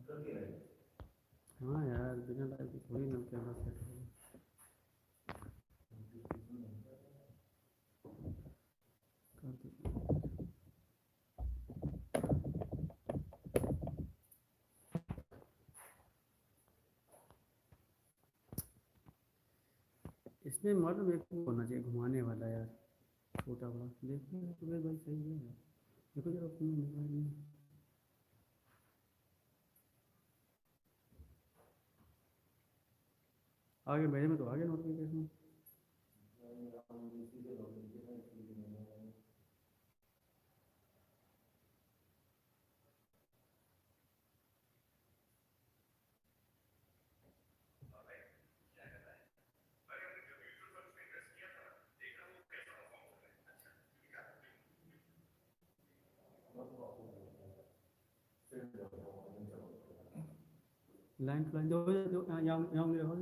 हाँ यार, बिना लाइव की थोड़ी ना कैमरा सेट होगा। इसमें मतलब एक होना चाहिए घुमाने वाला यार, छोटा बड़ा। देखो सुबह भाई सही है यार। देखो जरा अपने मोबाइल में। आगे मेरे में तो आगे नोटिफिकेशन। लाइन टू लाइन दो, यहाँ उंगली रखो,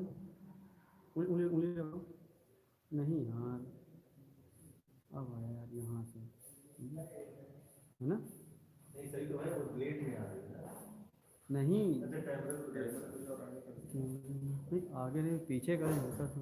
उंगली उंगली रखो। नहीं यार, अब आया यार यहाँ से, है ना? नहीं सही तो है, वो लेट में आ रही है। नहीं नहीं, आगे नहीं पीछे करें होता था।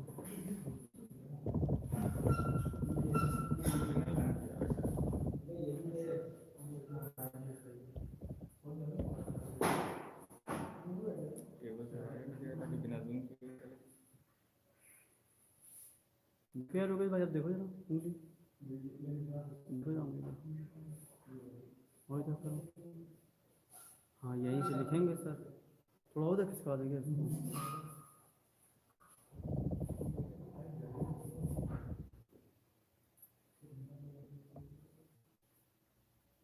क्या रुके भाई, अब देखो जरा उंगली, देखो जरा उंगली, वही तो करो। हाँ यहीं से लिखेंगे सर, थोड़ा उधर खिसका देंगे इसको।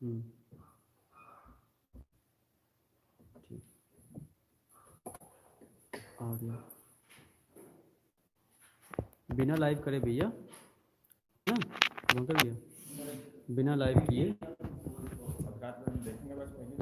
ठीक, आ गया। बिना लाइव करे भैया, ना कर भैया, बिना लाइव किए देखेंगे बस पहले।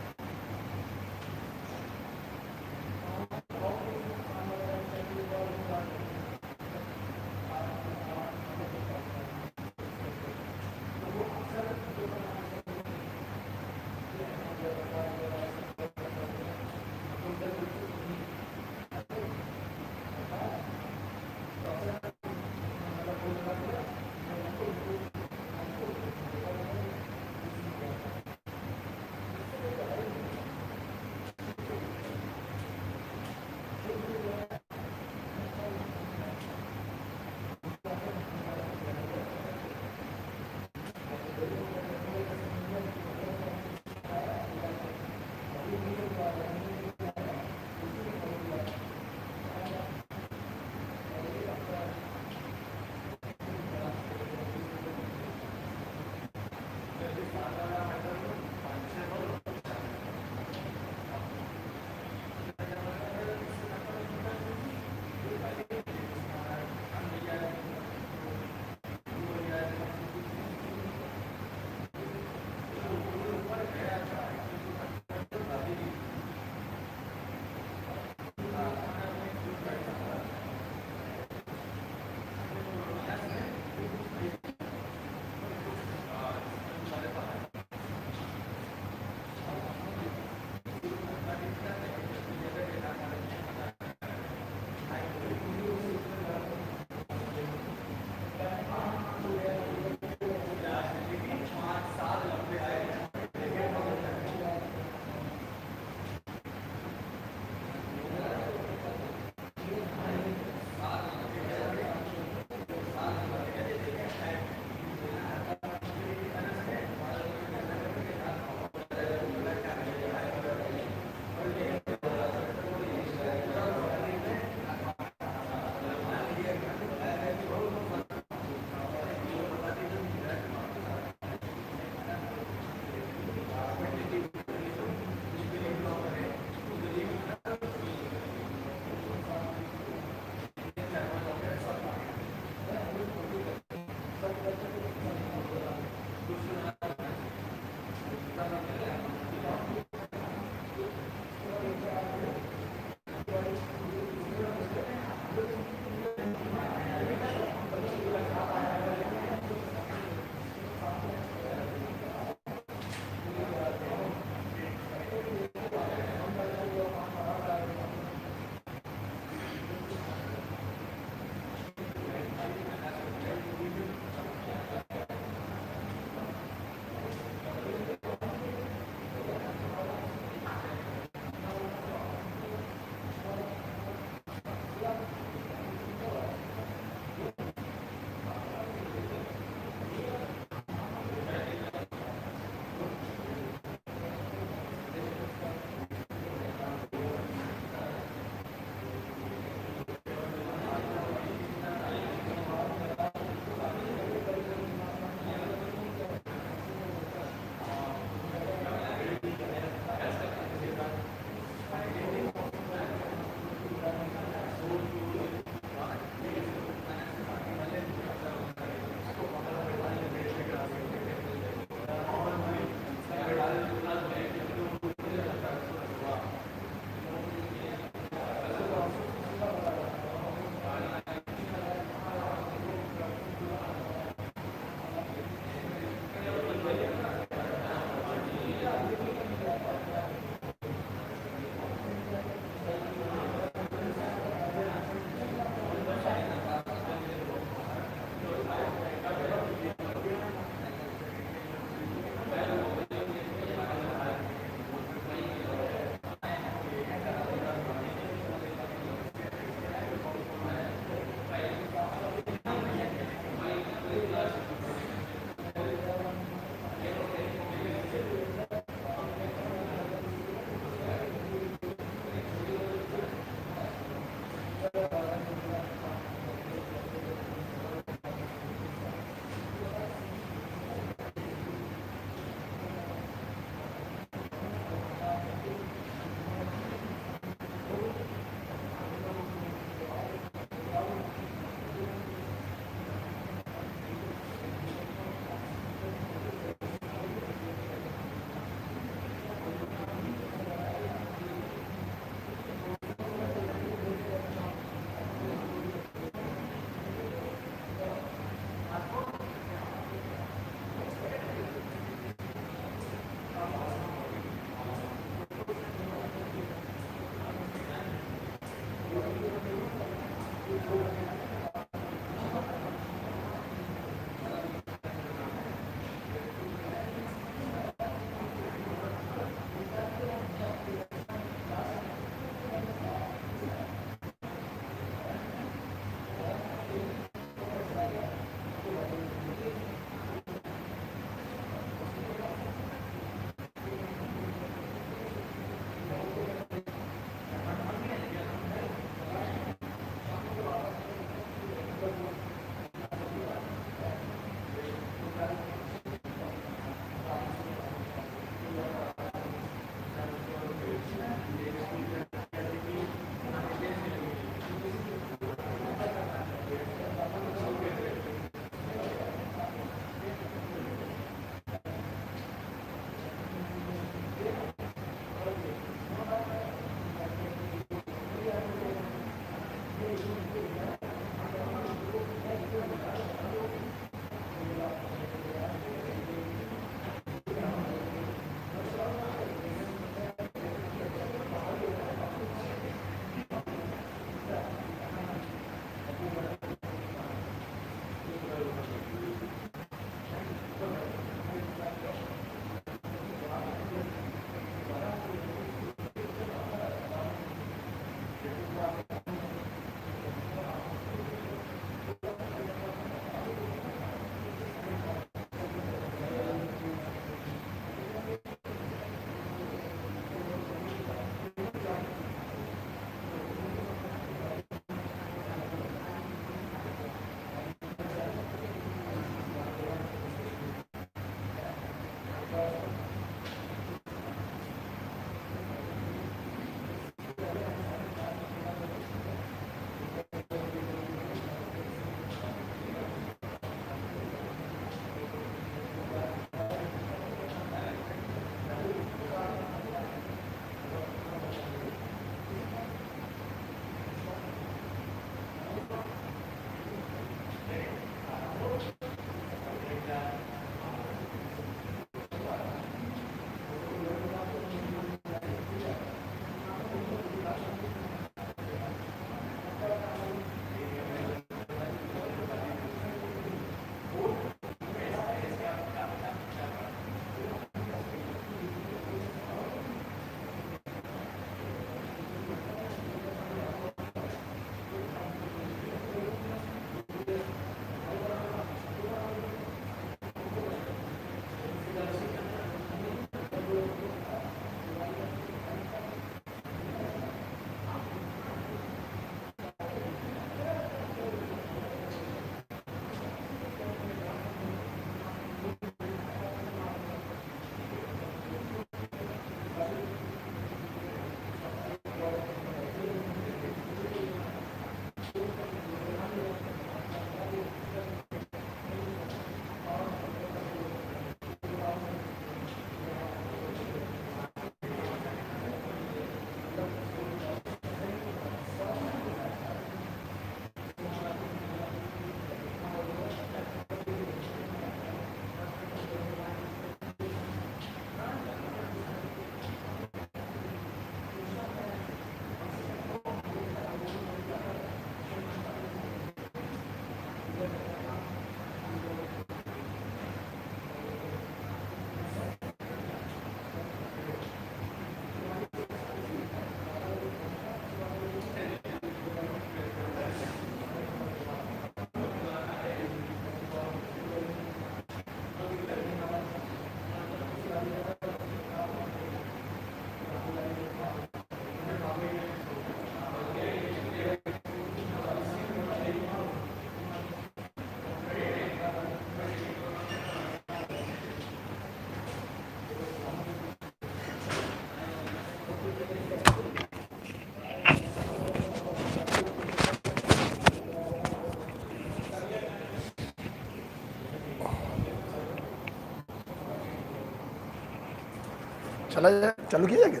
चला जाए, चालू किया जाएगा।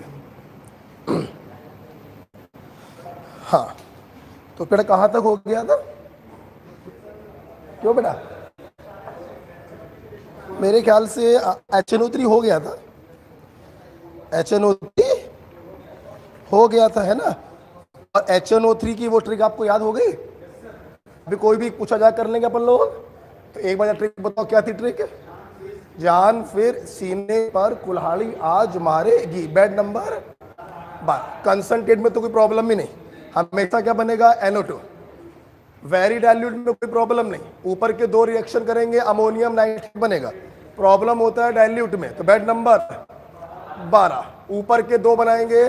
हाँ, तो बेटा कहाँ तक हो गया था? क्यों बेटा? मेरे ख्याल से HNO3 हो गया था, HNO3 हो गया था, है ना? और HNO3 की वो ट्रिक आपको याद हो गई? अभी कोई भी पूछा जाए कर लेंगे अपन लोग, तो एक बार ट्रिक बताओ, क्या थी ट्रिक? जान फिर सीने पर कुल्हाड़ी आज मारेगी, बेड नंबर 12। कंसंट्रेट में तो कोई प्रॉब्लम ही नहीं, हमेशा क्या बनेगा? NO2। वेरी डाइल्यूट में कोई प्रॉब्लम नहीं, ऊपर के दो रिएक्शन करेंगे, अमोनियम नाइट्रेट बनेगा। प्रॉब्लम होता है डाइल्यूट में, तो बेड नंबर 12। ऊपर के दो बनाएंगे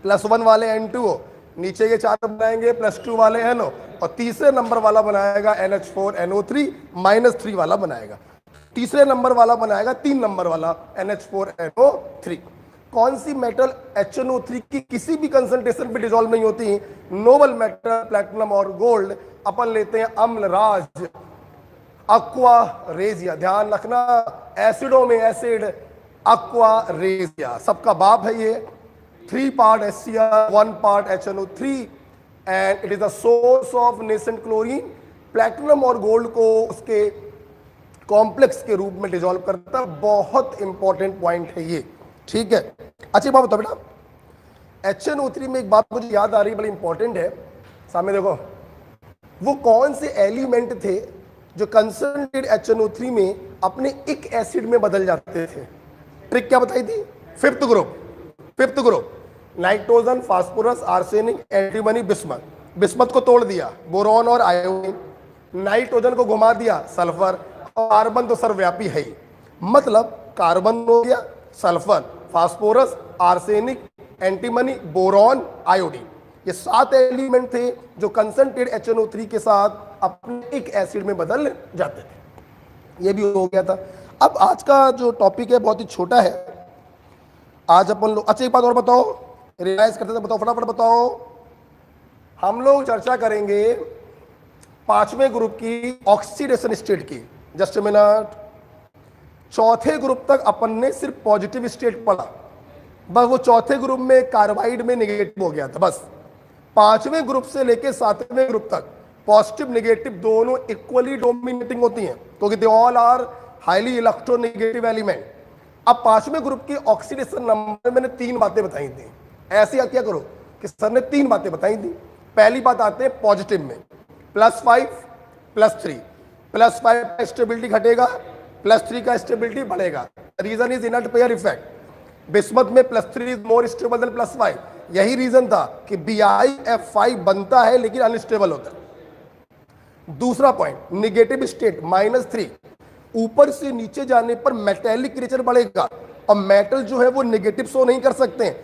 +1 वाले N2O, नीचे के 4 बनाएंगे +2 वाले NO, और तीसरे नंबर वाला बनाएगा NH4NO3 -3 वाला बनाएगा। तीसरे नंबर वाला बनाएगा 3 नंबर वाला NH4NO3। कौन सी मेटल HNO3 की किसी भी कंसंट्रेशन पे डिसॉल्व नहीं होती? नोबल मेटल, प्लैटिनम और गोल्ड। अपन लेते हैं अम्लराज, अक्वा रेजिया। ध्यान रखना, एसिडों में एसिड अक्वा रेजिया, सबका बाप है ये। 3 part HCl, 1 part HNO3, and it is the source of nascent chlorine. Platinum और गोल्ड को उसके कॉम्प्लेक्स के रूप में डिसॉल्व करता है। बहुत इंपॉर्टेंट पॉइंट है ये, ठीक है। अच्छी बात बताओ बेटा, HNO3 में एक बात मुझे याद आ रही है, बड़ी इंपॉर्टेंट है। सामने देखो, वो कौन से एलिमेंट थे जो कंसंट्रेटेड HNO3 में अपने एक एसिड में बदल जाते थे? ट्रिक क्या बताई थी? Fifth group, nitrogen, phosphorus, arsenic, antimony, bismuth. Bismuth को तोड़ दिया, बोरॉन और आयोडीन। नाइट्रोजन को घुमा दिया, सल्फर। और कार्बन तो सर्वव्यापी है ही, मतलब कार्बन हो गया, sulphur, phosphorus, arsenic, antimony, boron, iodine. ये 7 एलिमेंट थे जो कंसंट्रेटेड HNO3 के साथ अपने एक एसिड में बदल जाते थे। ये भी हो गया था। अब आज का जो टॉपिक है बहुत ही छोटा है। आज अपन लोग, अच्छा एक बात और बताओ, रियलाइज करते थे, बताओ फटाफट बताओ। हम लोग चर्चा करेंगे 5वें ग्रुप की ऑक्सीडेशन स्टेट की। Just minute. चौथे ग्रुप तक अपन ने सिर्फ पॉजिटिव स्टेट पढ़ा, बस वो चौथे ग्रुप में कार्बाइड में नेगेटिव हो गया था बस। 5वें ग्रुप से लेके 7वें ग्रुप तक पॉजिटिव नेगेटिव दोनों इक्वली डोमिनेटिंग होती हैं, क्योंकि they all are highly electronegative element. अब 5वें ग्रुप की ऑक्सीडेशन नंबर मैंने 3 बातें बताई थी। ऐसे क्या करो कि सर ने 3 बातें बताई थी। पहली बात आते हैं पॉजिटिव में, +5 +3। +5 का स्टेबिलिटी घटेगा, +3 का स्टेबिलिटी बढ़ेगा। Reason is inert pair effect. Bismuth में +3 इज मोर स्टेबल देन +5। यही रीजन था कि BiF5 बनता है लेकिन अनस्टेबल होता है। दूसरा पॉइंट, निगेटिव स्टेट -3। ऊपर से नीचे जाने पर मेटेलिक नेचर बढ़ेगा, और मेटल जो है वो नेगेटिव शो नहीं कर सकते हैं,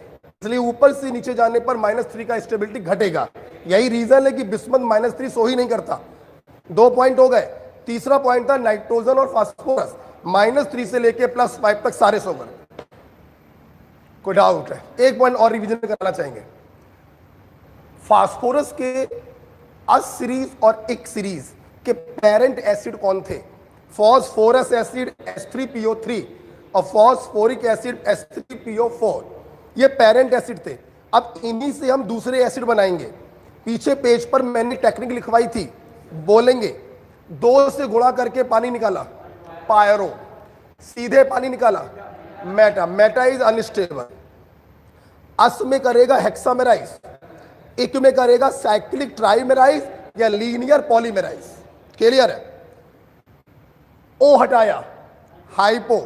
इसलिए ऊपर से नीचे जाने पर -3 का स्टेबिलिटी घटेगा। यही रीजन है कि बिस्मथ -3 शो ही नहीं करता। 2 पॉइंट हो गए। तीसरा पॉइंट था नाइट्रोजन और फास्फोरस, -3 से लेके +5 तक सारे शो कर। कोई डाउट है? एक पॉइंट और रिवीजन करना चाहेंगे। फास्फोरस के अस सीरीज और एक सीरीज के पेरेंट एसिड कौन थे? फॉस्फोरस एसिड H3PO3 और फॉस्फोरिक एसिड H3PO4, ये पेरेंट एसिड थे। अब इन्हीं से हम दूसरे एसिड बनाएंगे। पीछे पेज पर मैंने टेक्निक लिखवाई थी, बोलेंगे 2 से गुणा करके पानी निकाला, पायरो। सीधे पानी निकाला, मेटा। Meta is unstable. अस में करेगा हेक्सामेराइज, इक में करेगा साइक्लिक ट्राइमेराइज या लीनियर पॉलीमेराइज। क्लियर है? ओ हटाया, हाइपो।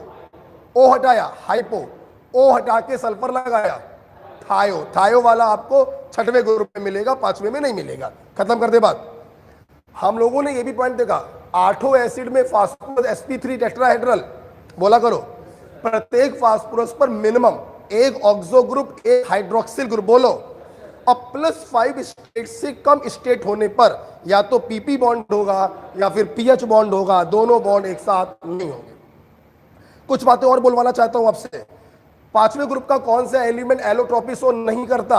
ओ हटाया, हाइपो। ओ हटा के सल्फर लगाया, थायो। थायो वाला आपको 6वें ग्रुप में मिलेगा, 5वें में नहीं मिलेगा। खत्म कर दे बात। हम लोगों ने ये भी पॉइंट देखा, 8 एसिड में फास्फोरस sp3 टेट्राहेड्रल। बोला करो, प्रत्येक फास्फोरस पर मिनिमम एक ऑक्सो ग्रुप, एक हाइड्रोक्सिल ग्रुप। बोलो। और +5 स्टेट से कम स्टेट होने पर या तो PP बॉन्ड होगा या फिर PH बॉन्ड होगा, दोनों बॉन्ड एक साथ नहीं होंगे। कुछ बातें और बोलवाना चाहता हूं आपसे। 5वें ग्रुप का कौन सा एलिमेंट एलोट्रोपी शो नहीं करता?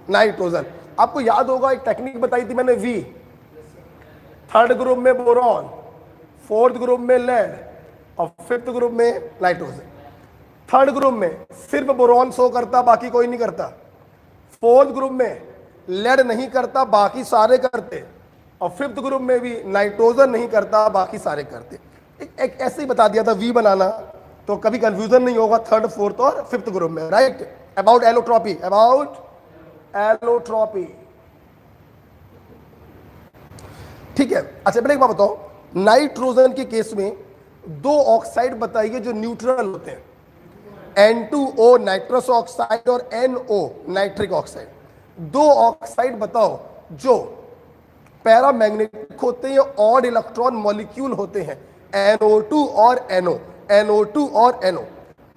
नाइट्रोजन। आपको याद होगा एक टेक्निक बताई थी मैंने, V। 3rd ग्रुप में बोरॉन, 4th ग्रुप में लेड और 5th ग्रुप में नाइट्रोजन। थर्ड ग्रुप में सिर्फ बोरॉन शो करता, बाकी कोई नहीं करता। फोर्थ ग्रुप में लेड नहीं करता, बाकी सारे करते। और फिफ्थ ग्रुप में भी नाइट्रोजन नहीं करता, बाकी सारे करते। एक ऐसे ही बता दिया था वी बनाना, तो कभी कंफ्यूजन नहीं होगा थर्ड, फोर्थ और फिफ्थ ग्रुप में, right. About allotropy, about allotropy, ठीक है। अच्छा बेटा एक बात बताओ, नाइट्रोजन के केस में दो ऑक्साइड बताइए जो न्यूट्रल होते हैं, N2O नाइट्रस ऑक्साइड और NO नाइट्रिक ऑक्साइड। दो ऑक्साइड बताओ जो पैरामैग्नेटिक होते हैं, ऑड इलेक्ट्रॉन मॉलिक्यूल होते हैं, NO2 और NO, NO2 और NO।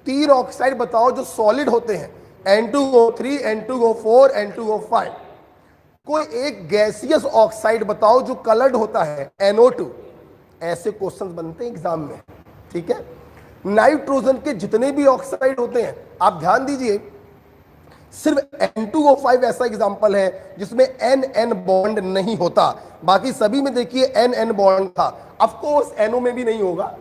तीन ऑक्साइड बताओ जो सॉलिड होते हैं, N2O3, N2O4, N2O5। कोई एक गैसियस ऑक्साइड बताओ जो कलर्ड होता है, NO2। ऐसे क्वेश्चंस बनते हैं एग्जाम में, ठीक है। नाइट्रोजन के जितने भी ऑक्साइड होते हैं, आप ध्यान दीजिए, सिर्फ N2O5 ऐसा एग्जांपल है जिसमें NN बॉन्ड नहीं होता, बाकी सभी में देखिए NN बॉन्ड था। ऑफ कोर्स NO में भी नहीं होगा,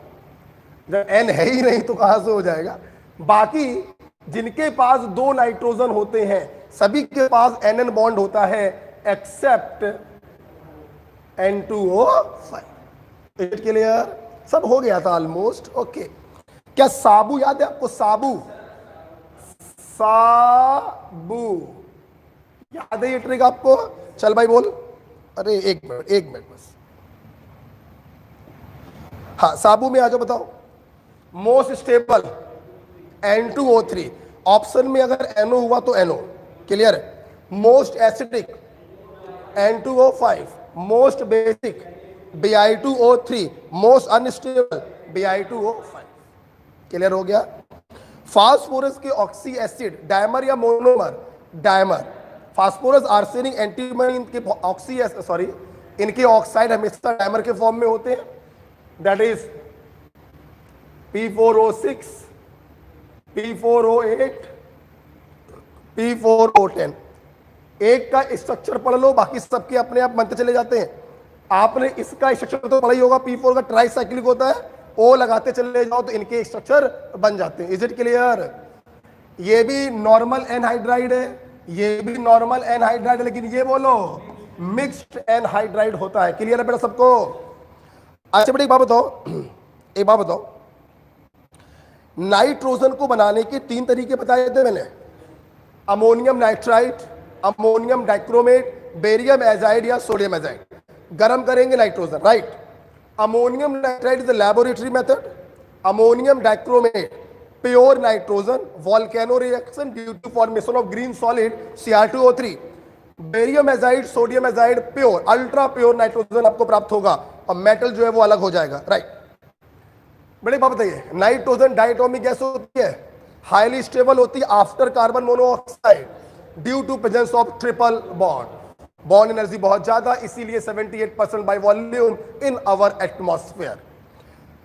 जब N है ही नहीं तो कहां से हो जाएगा। बाकी जिनके पास दो नाइट्रोजन होते हैं सभी के पास NN बॉन्ड होता है, एक्सेप्ट N2O5। क्लियर? सब हो गया था ऑलमोस्ट, ओके। क्या साबु याद है आपको? साबु, साबु याद है ये ट्रिक आपको? चल भाई बोल। अरे एक मिनट बस। हाँ साबु में आ जाओ, बताओ। मोस्ट स्टेबल N2O3, ऑप्शन में अगर NO हुआ तो NO, क्लियर है। Most acidic N2O5, most basic Bi2O3, most unstable Bi2O5, clear हो गया। फास्फोरस के ऑक्सी एसिड डायमर या monomer? Dimer. Phosphorus, arsenic, antimony, इनके ऑक्सी सॉरी इनके ऑक्साइड हमेशा डायमर के फॉर्म में होते हैं, that is P4O6, P4O8, P4O10। एक का स्ट्रक्चर पढ़ लो, बाकी सबके अपने आप बनते चले जाते हैं। आपने इसका स्ट्रक्चर तो पढ़ा ही होगा, P4 का ट्राइसाइक्लिक होता है, O लगाते चले जाओ तो इनके स्ट्रक्चर बन जाते हैं। Is it clear? ये भी नॉर्मल एनहाइड्राइड है, ये भी नॉर्मल एनहाइड्राइड है, लेकिन ये बोलो मिक्स्ड एनहाइड्राइड होता है। क्लियर है बेटा सबको? अच्छा बेटा एक बात बताओ, नाइट्रोजन को बनाने के तीन तरीके बताए थे मैंने, ammonium nitride, ammonium dichromate, barium azide या सोडियम एजाइड। गर्म करेंगे nitrogen, right. Ammonium nitride is the laboratory method, ammonium dichromate pure nitrogen, volcano reaction due to formation of green solid Cr2O3। Barium azide, sodium azide pure, ultra pure nitrogen आपको प्राप्त होगा, और metal जो है वो अलग हो जाएगा, राइट। बड़े बात बताइए, नाइट्रोजन डायटोमिक गैस होती है, हाईली स्टेबल होती है after carbon monoxide due to presence of triple bond. Bond energy बहुत ज्यादा, इसीलिए 78% by volume in our atmosphere.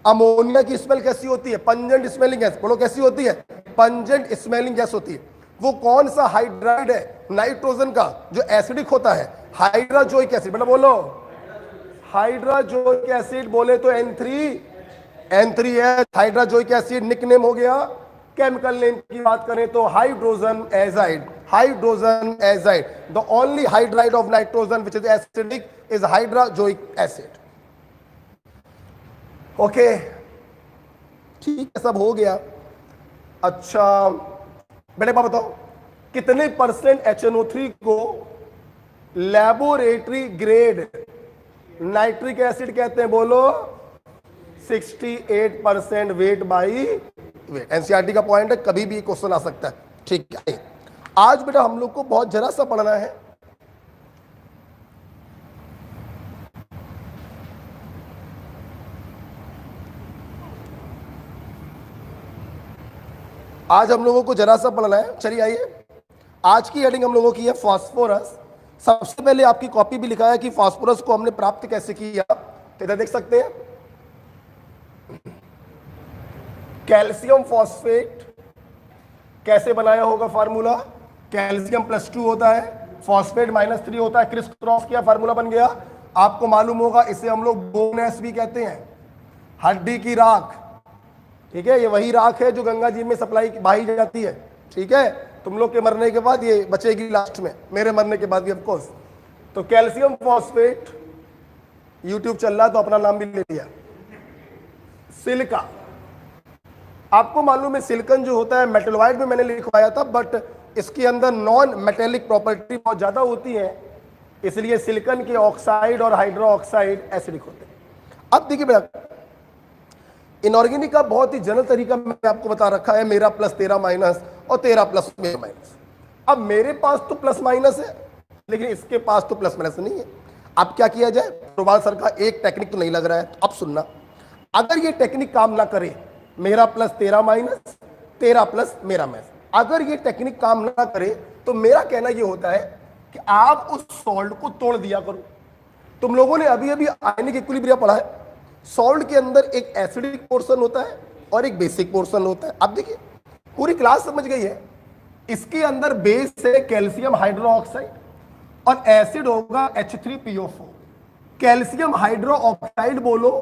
Ammonia की स्मेल कैसी होती है? Pungent smelling gas. बोलो कैसी होती है? पंजेंट स्मेलिंग गैस होती है। वो कौन सा हाइड्राइड है? नाइट्रोजन का जो एसिडिक होता है, हाइड्राजोइक एसिड। बेटा बोलो हाइड्राजोइक एसिड, बोले तो N3H हाइड्राजोइक एसिड निकनेम हो गया। केमिकल नेम की बात करें तो hydrogen azide, hydrogen azide. The only hydride of nitrogen which is acidic is hydrazoic acid. Okay ठीक है, सब हो गया। अच्छा बेटे बताओ, कितने परसेंट HNO3 को लैबोरेटरी ग्रेड नाइट्रिक एसिड कहते हैं? बोलो 68% वेट बाई वेट। एनसीईआरटी का पॉइंट है, कभी भी क्वेश्चन आ सकता है, ठीक है। आज बेटा हम लोग को बहुत जरा सा पढ़ना है, आज हम लोगों को जरा सा पढ़ना है। चलिए आइए, आज की हेडिंग हम लोगों की है फास्फोरस। सबसे पहले आपकी कॉपी भी लिखा है कि फास्फोरस को हमने प्राप्त कैसे किया, तो इधर देख सकते हैं। कैल्शियम फॉस्फेट कैसे बनाया होगा फार्मूला? कैल्शियम +2 होता है, फॉस्फेट -3 होता है, क्रिस क्रॉस किया, फार्मूला बन गया। आपको मालूम होगा इसे हम लोग बोन एस भी कहते हैं, हड्डी की राख। ठीक है, ये वही राख है जो गंगा जी में सप्लाई बहाई जाती है। ठीक है, तुम लोग के मरने के बाद ये बचेगी लास्ट में, मेरे मरने के बाद भी ऑफ कोर्स। तो कैल्शियम फॉस्फेट, यूट्यूब चल रहा तो अपना नाम भी ले लिया। सिलिका, आपको मालूम है सिलिकॉन जो होता है मेटलवाइड में मैंने लिखवाया था, बट इसके अंदर नॉन मेटेलिक प्रॉपर्टी बहुत ज्यादा होती है, इसलिए सिलिकॉन के ऑक्साइड और हाइड्रो ऑक्साइड एसिडिक होते हैं। अब देखिए बेटा, इनऑर्गेनिक का बहुत ही जनरल तरीका मैंने आपको बता रखा है, मेरा प्लस तेरा माइनस और तेरा प्लस मेरा माइनस। अब मेरे पास तो प्लस माइनस है, लेकिन इसके पास तो प्लस माइनस नहीं है। अब क्या किया जाए? प्रोबाल सर का एक टेक्निक तो नहीं लग रहा है, तो अब सुनना, अगर ये टेक्निक काम ना करे, मेरा प्लस तेरा माइनस, तेरा प्लस मेरा माइनस, अगर ये टेक्निक काम ना करे, तो मेरा कहना ये होता है कि आप उस सॉल्ट को तोड़ दिया करो। तुम लोगों ने अभी अभी आयनिक इक्विलिब्रियम पढ़ा है, सॉल्ट के अंदर एक एसिडिक पोर्शन होता है और एक बेसिक पोर्शन होता है। अब देखिए पूरी क्लास समझ गई है, इसके अंदर बेस है कैल्शियम हाइड्रोक्साइड और एसिड होगा H3PO4। कैल्शियम हाइड्रो ऑक्साइड बोलो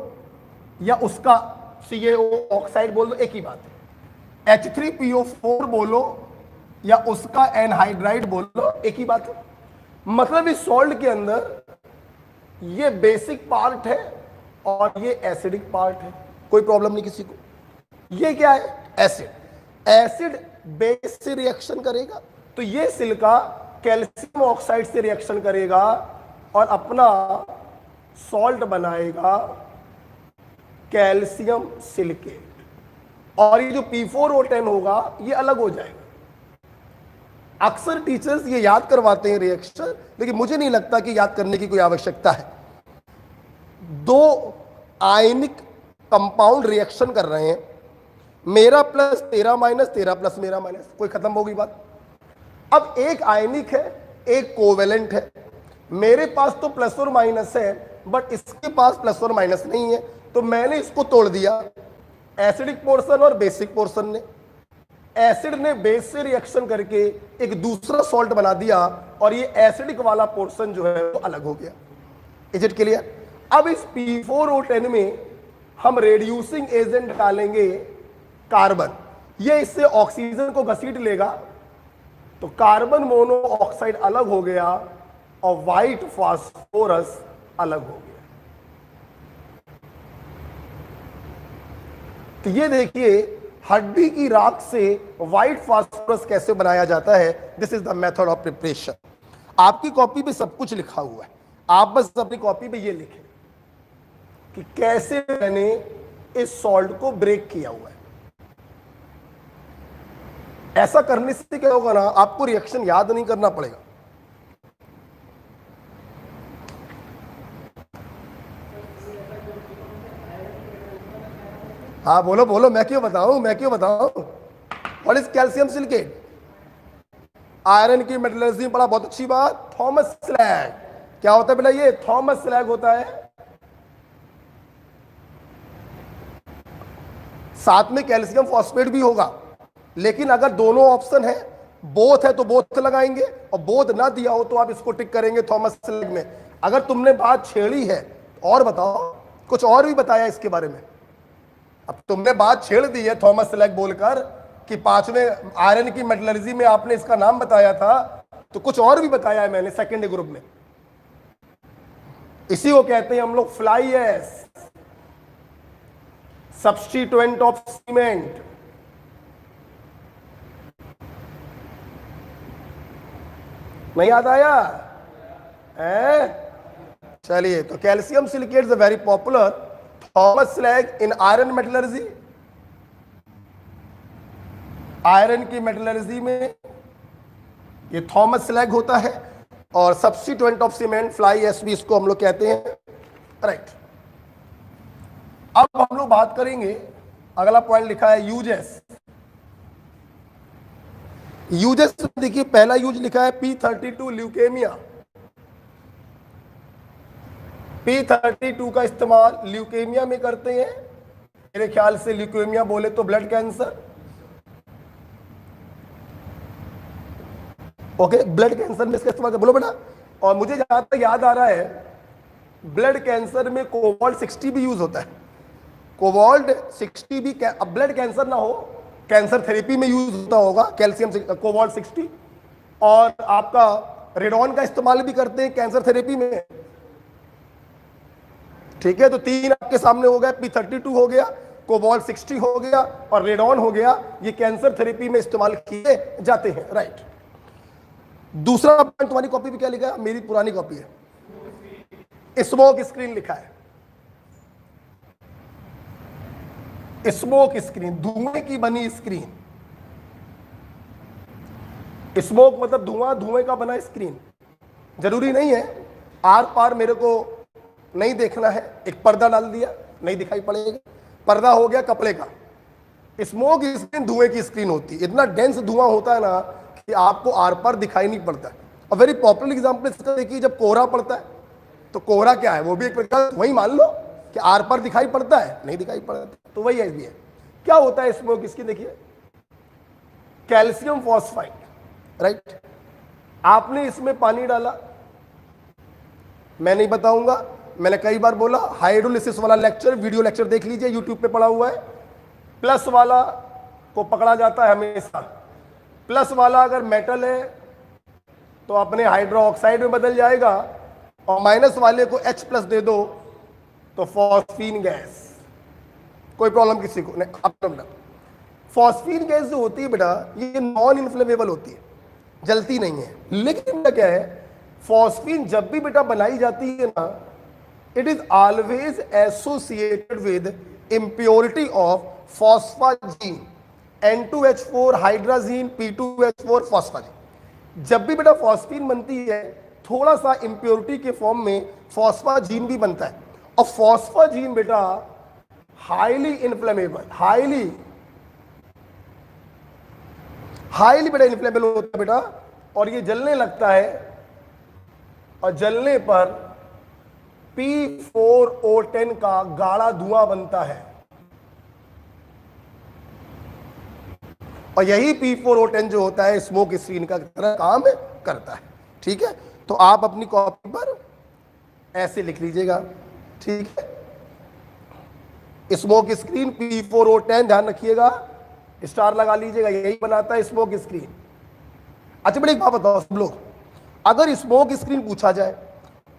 या उसका CaO ऑक्साइड बोल दो, एक ही बात है। H3PO4 बोलो या उसका एनहाइड्राइड बोल लो, एक ही बात है। मतलब इस सॉल्ट के अंदर ये बेसिक पार्ट है और ये एसिडिक पार्ट है, कोई प्रॉब्लम नहीं किसी को। ये क्या है? एसिड। एसिड बेस से रिएक्शन करेगा, तो ये सिलिका कैल्शियम ऑक्साइड से रिएक्शन करेगा और अपना सॉल्ट बनाएगा कैल्शियम सिलिकेट, और ये जो P4O10 होगा ये अलग हो जाएगा। अक्सर टीचर्स ये याद करवाते हैं रिएक्शन, लेकिन मुझे नहीं लगता कि याद करने की कोई आवश्यकता है। दो आयनिक कंपाउंड रिएक्शन कर रहे हैं, मेरा प्लस तेरा माइनस, तेरा प्लस मेरा माइनस, कोई खत्म हो गई बात। अब एक आयनिक है, एक कोवेलेंट है, मेरे पास तो प्लस और माइनस है, बट इसके पास प्लस और माइनस नहीं है, तो मैंने इसको तोड़ दिया, एसिडिक पोर्शन और बेसिक पोर्शन ने। एसिड ने बेस से रिएक्शन करके एक दूसरा सॉल्ट बना दिया और ये एसिडिक वाला पोर्शन जो है वो अलग हो गया। Is it clear? अब इस P4O10 में हम रेड्यूसिंग एजेंट डालेंगे कार्बन, ये इससे ऑक्सीजन को घसीट लेगा, तो कार्बन मोनोऑक्साइड अलग हो गया और व्हाइट फास्फोरस अलग हो गया। तो ये देखिए हड्डी की राख से व्हाइट फास्फोरस कैसे बनाया जाता है। This is the method of preparation. आपकी कॉपी पे सब कुछ लिखा हुआ है, आप बस अपनी कॉपी पे ये लिखें कि कैसे मैंने इस सॉल्ट को ब्रेक किया हुआ है। ऐसा करने से क्या होगा ना, आपको रिएक्शन याद नहीं करना पड़ेगा। हाँ बोलो बोलो, मैं क्यों बताऊं, मैं क्यों बताऊं। What is calcium silicate? Iron की मेटलर्जी पढ़ा, बहुत अच्छी बात। थॉमस स्लैग क्या होता है बेटा? ये थॉमस स्लैग होता है, साथ में कैल्शियम फॉस्फेट भी होगा। लेकिन अगर दोनों ऑप्शन है, बोथ है तो बोथ लगाएंगे, और बोथ ना दिया हो तो आप इसको टिक करेंगे थॉमस स्लैग में। अगर तुमने बात छेड़ी है और बताओ, कुछ और भी बताया इसके बारे में। अब तुमने बात छेड़ दी है थॉमस स्लैग बोलकर कि 5वें आयरन की मेटलर्जी में आपने इसका नाम बताया था, तो कुछ और भी बताया है मैंने सेकेंड ग्रुप में। इसी को कहते हैं हम लोग fly ash, substituent of cement. नहीं याद आया? चलिए, तो calcium silicate is very popular, Thomas slag in iron metallurgy. Iron की मेटलर्जी में ये थॉमस स्लैग होता है, और substituent of cement fly ash भी इसको हम लोग कहते हैं। राइट, अब हम लोग बात करेंगे, अगला पॉइंट लिखा है यूजेस। यूजेस देखिए, पहला यूज लिखा है P32 ल्यूकेमिया। P32 का इस्तेमाल ल्यूकेमिया में करते हैं। मेरे ख्याल से ल्यूकेमिया बोले तो blood cancer, okay, blood cancer में इसका इस्तेमाल कर, बोलो बेटा। और मुझे जहां तक याद आ रहा है, ब्लड कैंसर में कोबाल्ट 60 भी यूज होता है। कोबाल्ट 60 भी अब ब्लड कैंसर ना हो, कैंसर थेरेपी में यूज होता होगा कैल्शियम कोबाल्ट 60, और आपका रेडॉन का इस्तेमाल भी करते हैं कैंसर थेरेपी में। ठीक है, तो 3 आपके सामने हो गया, P32 हो गया, कोबाल्ट 60 हो गया और रेडॉन हो गया। ये कैंसर थेरेपी में इस्तेमाल किए जाते हैं, राइट। दूसरा पॉइंट तुम्हारी कॉपी पे क्या लिखा है? मेरी पुरानी कॉपी है, स्मोक स्क्रीन लिखा है। स्मोक स्क्रीन, धुएं की बनी स्क्रीन। स्मोक मतलब धुआं, धुएं का बना स्क्रीन। जरूरी नहीं है आर पार मेरे को नहीं देखना है, एक पर्दा डाल दिया नहीं दिखाई पड़ेगा, पर्दा हो गया कपड़े का। स्मोक स्क्रीन धुएं की स्क्रीन होती है, इतना डेंस धुआं होता है ना कि आपको आर पार दिखाई नहीं पड़ता है। और वेरी पॉपुलर एग्जांपल इसका देखिए, जब कोहरा पड़ता है तो कोहरा क्या है, वो भी एक प्रकार वही मान लो कि आर पार दिखाई पड़ता है, नहीं दिखाई पड़ता, तो वही है भी है। क्या होता है स्मोक स्क्रीन? देखिए कैल्शियम फॉस्फाइड, राइट। आपने इसमें पानी डाला, मैं नहीं बताऊंगा, मैंने कई बार बोला, हाइड्रोलिसिस वाला लेक्चर, वीडियो लेक्चर देख लीजिए, यूट्यूब पे पड़ा हुआ है। प्लस वाला को पकड़ा जाता है हमेशा, प्लस वाला अगर मेटल है तो अपने हाइड्रोक्साइड में बदल जाएगा, और माइनस वाले को H+ दे दो तो फॉस्फीन गैस। कोई प्रॉब्लम किसी को नहीं। अब फॉस्फीन गैस जो होती है बेटा, ये नॉन इन्फ्लेमेबल होती है, जलती नहीं है। लेकिन क्या है, फॉस्फीन जब भी बेटा बनाई जाती है ना, it is always associated with impurity of phosphazine, N2H4 hydrazine, P2H4 phosphazine. जब भी बेटा फॉस्फीन बनती है, थोड़ा सा इम्प्योरिटी के फॉर्म में फॉस्फाजीन भी बनता है, और फॉस्फाजीन बेटा हाईली इन्फ्लेमेबल, हाईली बेटा इन्फ्लेमेबल होता है बेटा, और ये जलने लगता है, और जलने पर P4O10 का गाढ़ा धुआं बनता है, और यही P4O10 जो होता है स्मोक स्क्रीन का तरह काम करता है। ठीक है, तो आप अपनी कॉपी पर ऐसे लिख लीजिएगा, ठीक है। स्मोक स्क्रीन P4O10, ध्यान रखिएगा, स्टार लगा लीजिएगा, यही बनाता है स्मोक स्क्रीन। अच्छा बेटा एक बात बताओ सब लोग, अगर स्मोक स्क्रीन पूछा जाए,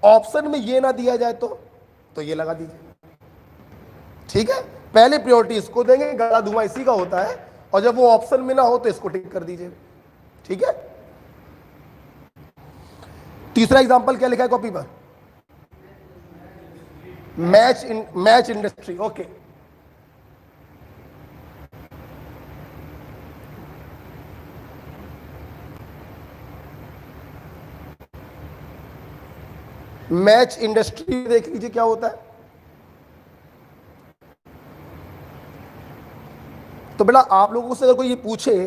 ऑप्शन में ये ना दिया जाए तो ये लगा दीजिए, ठीक है। पहले प्रायोरिटी इसको देंगे, गाढ़ा धुआं इसी का होता है, और जब वो ऑप्शन में ना हो तो इसको टिक कर दीजिए, ठीक है। तीसरा एग्जांपल क्या लिखा है कॉपी पर? Match industry, okay. Match industry देख लीजिए क्या होता है। तो बेटा आप लोगों से अगर कोई ये पूछे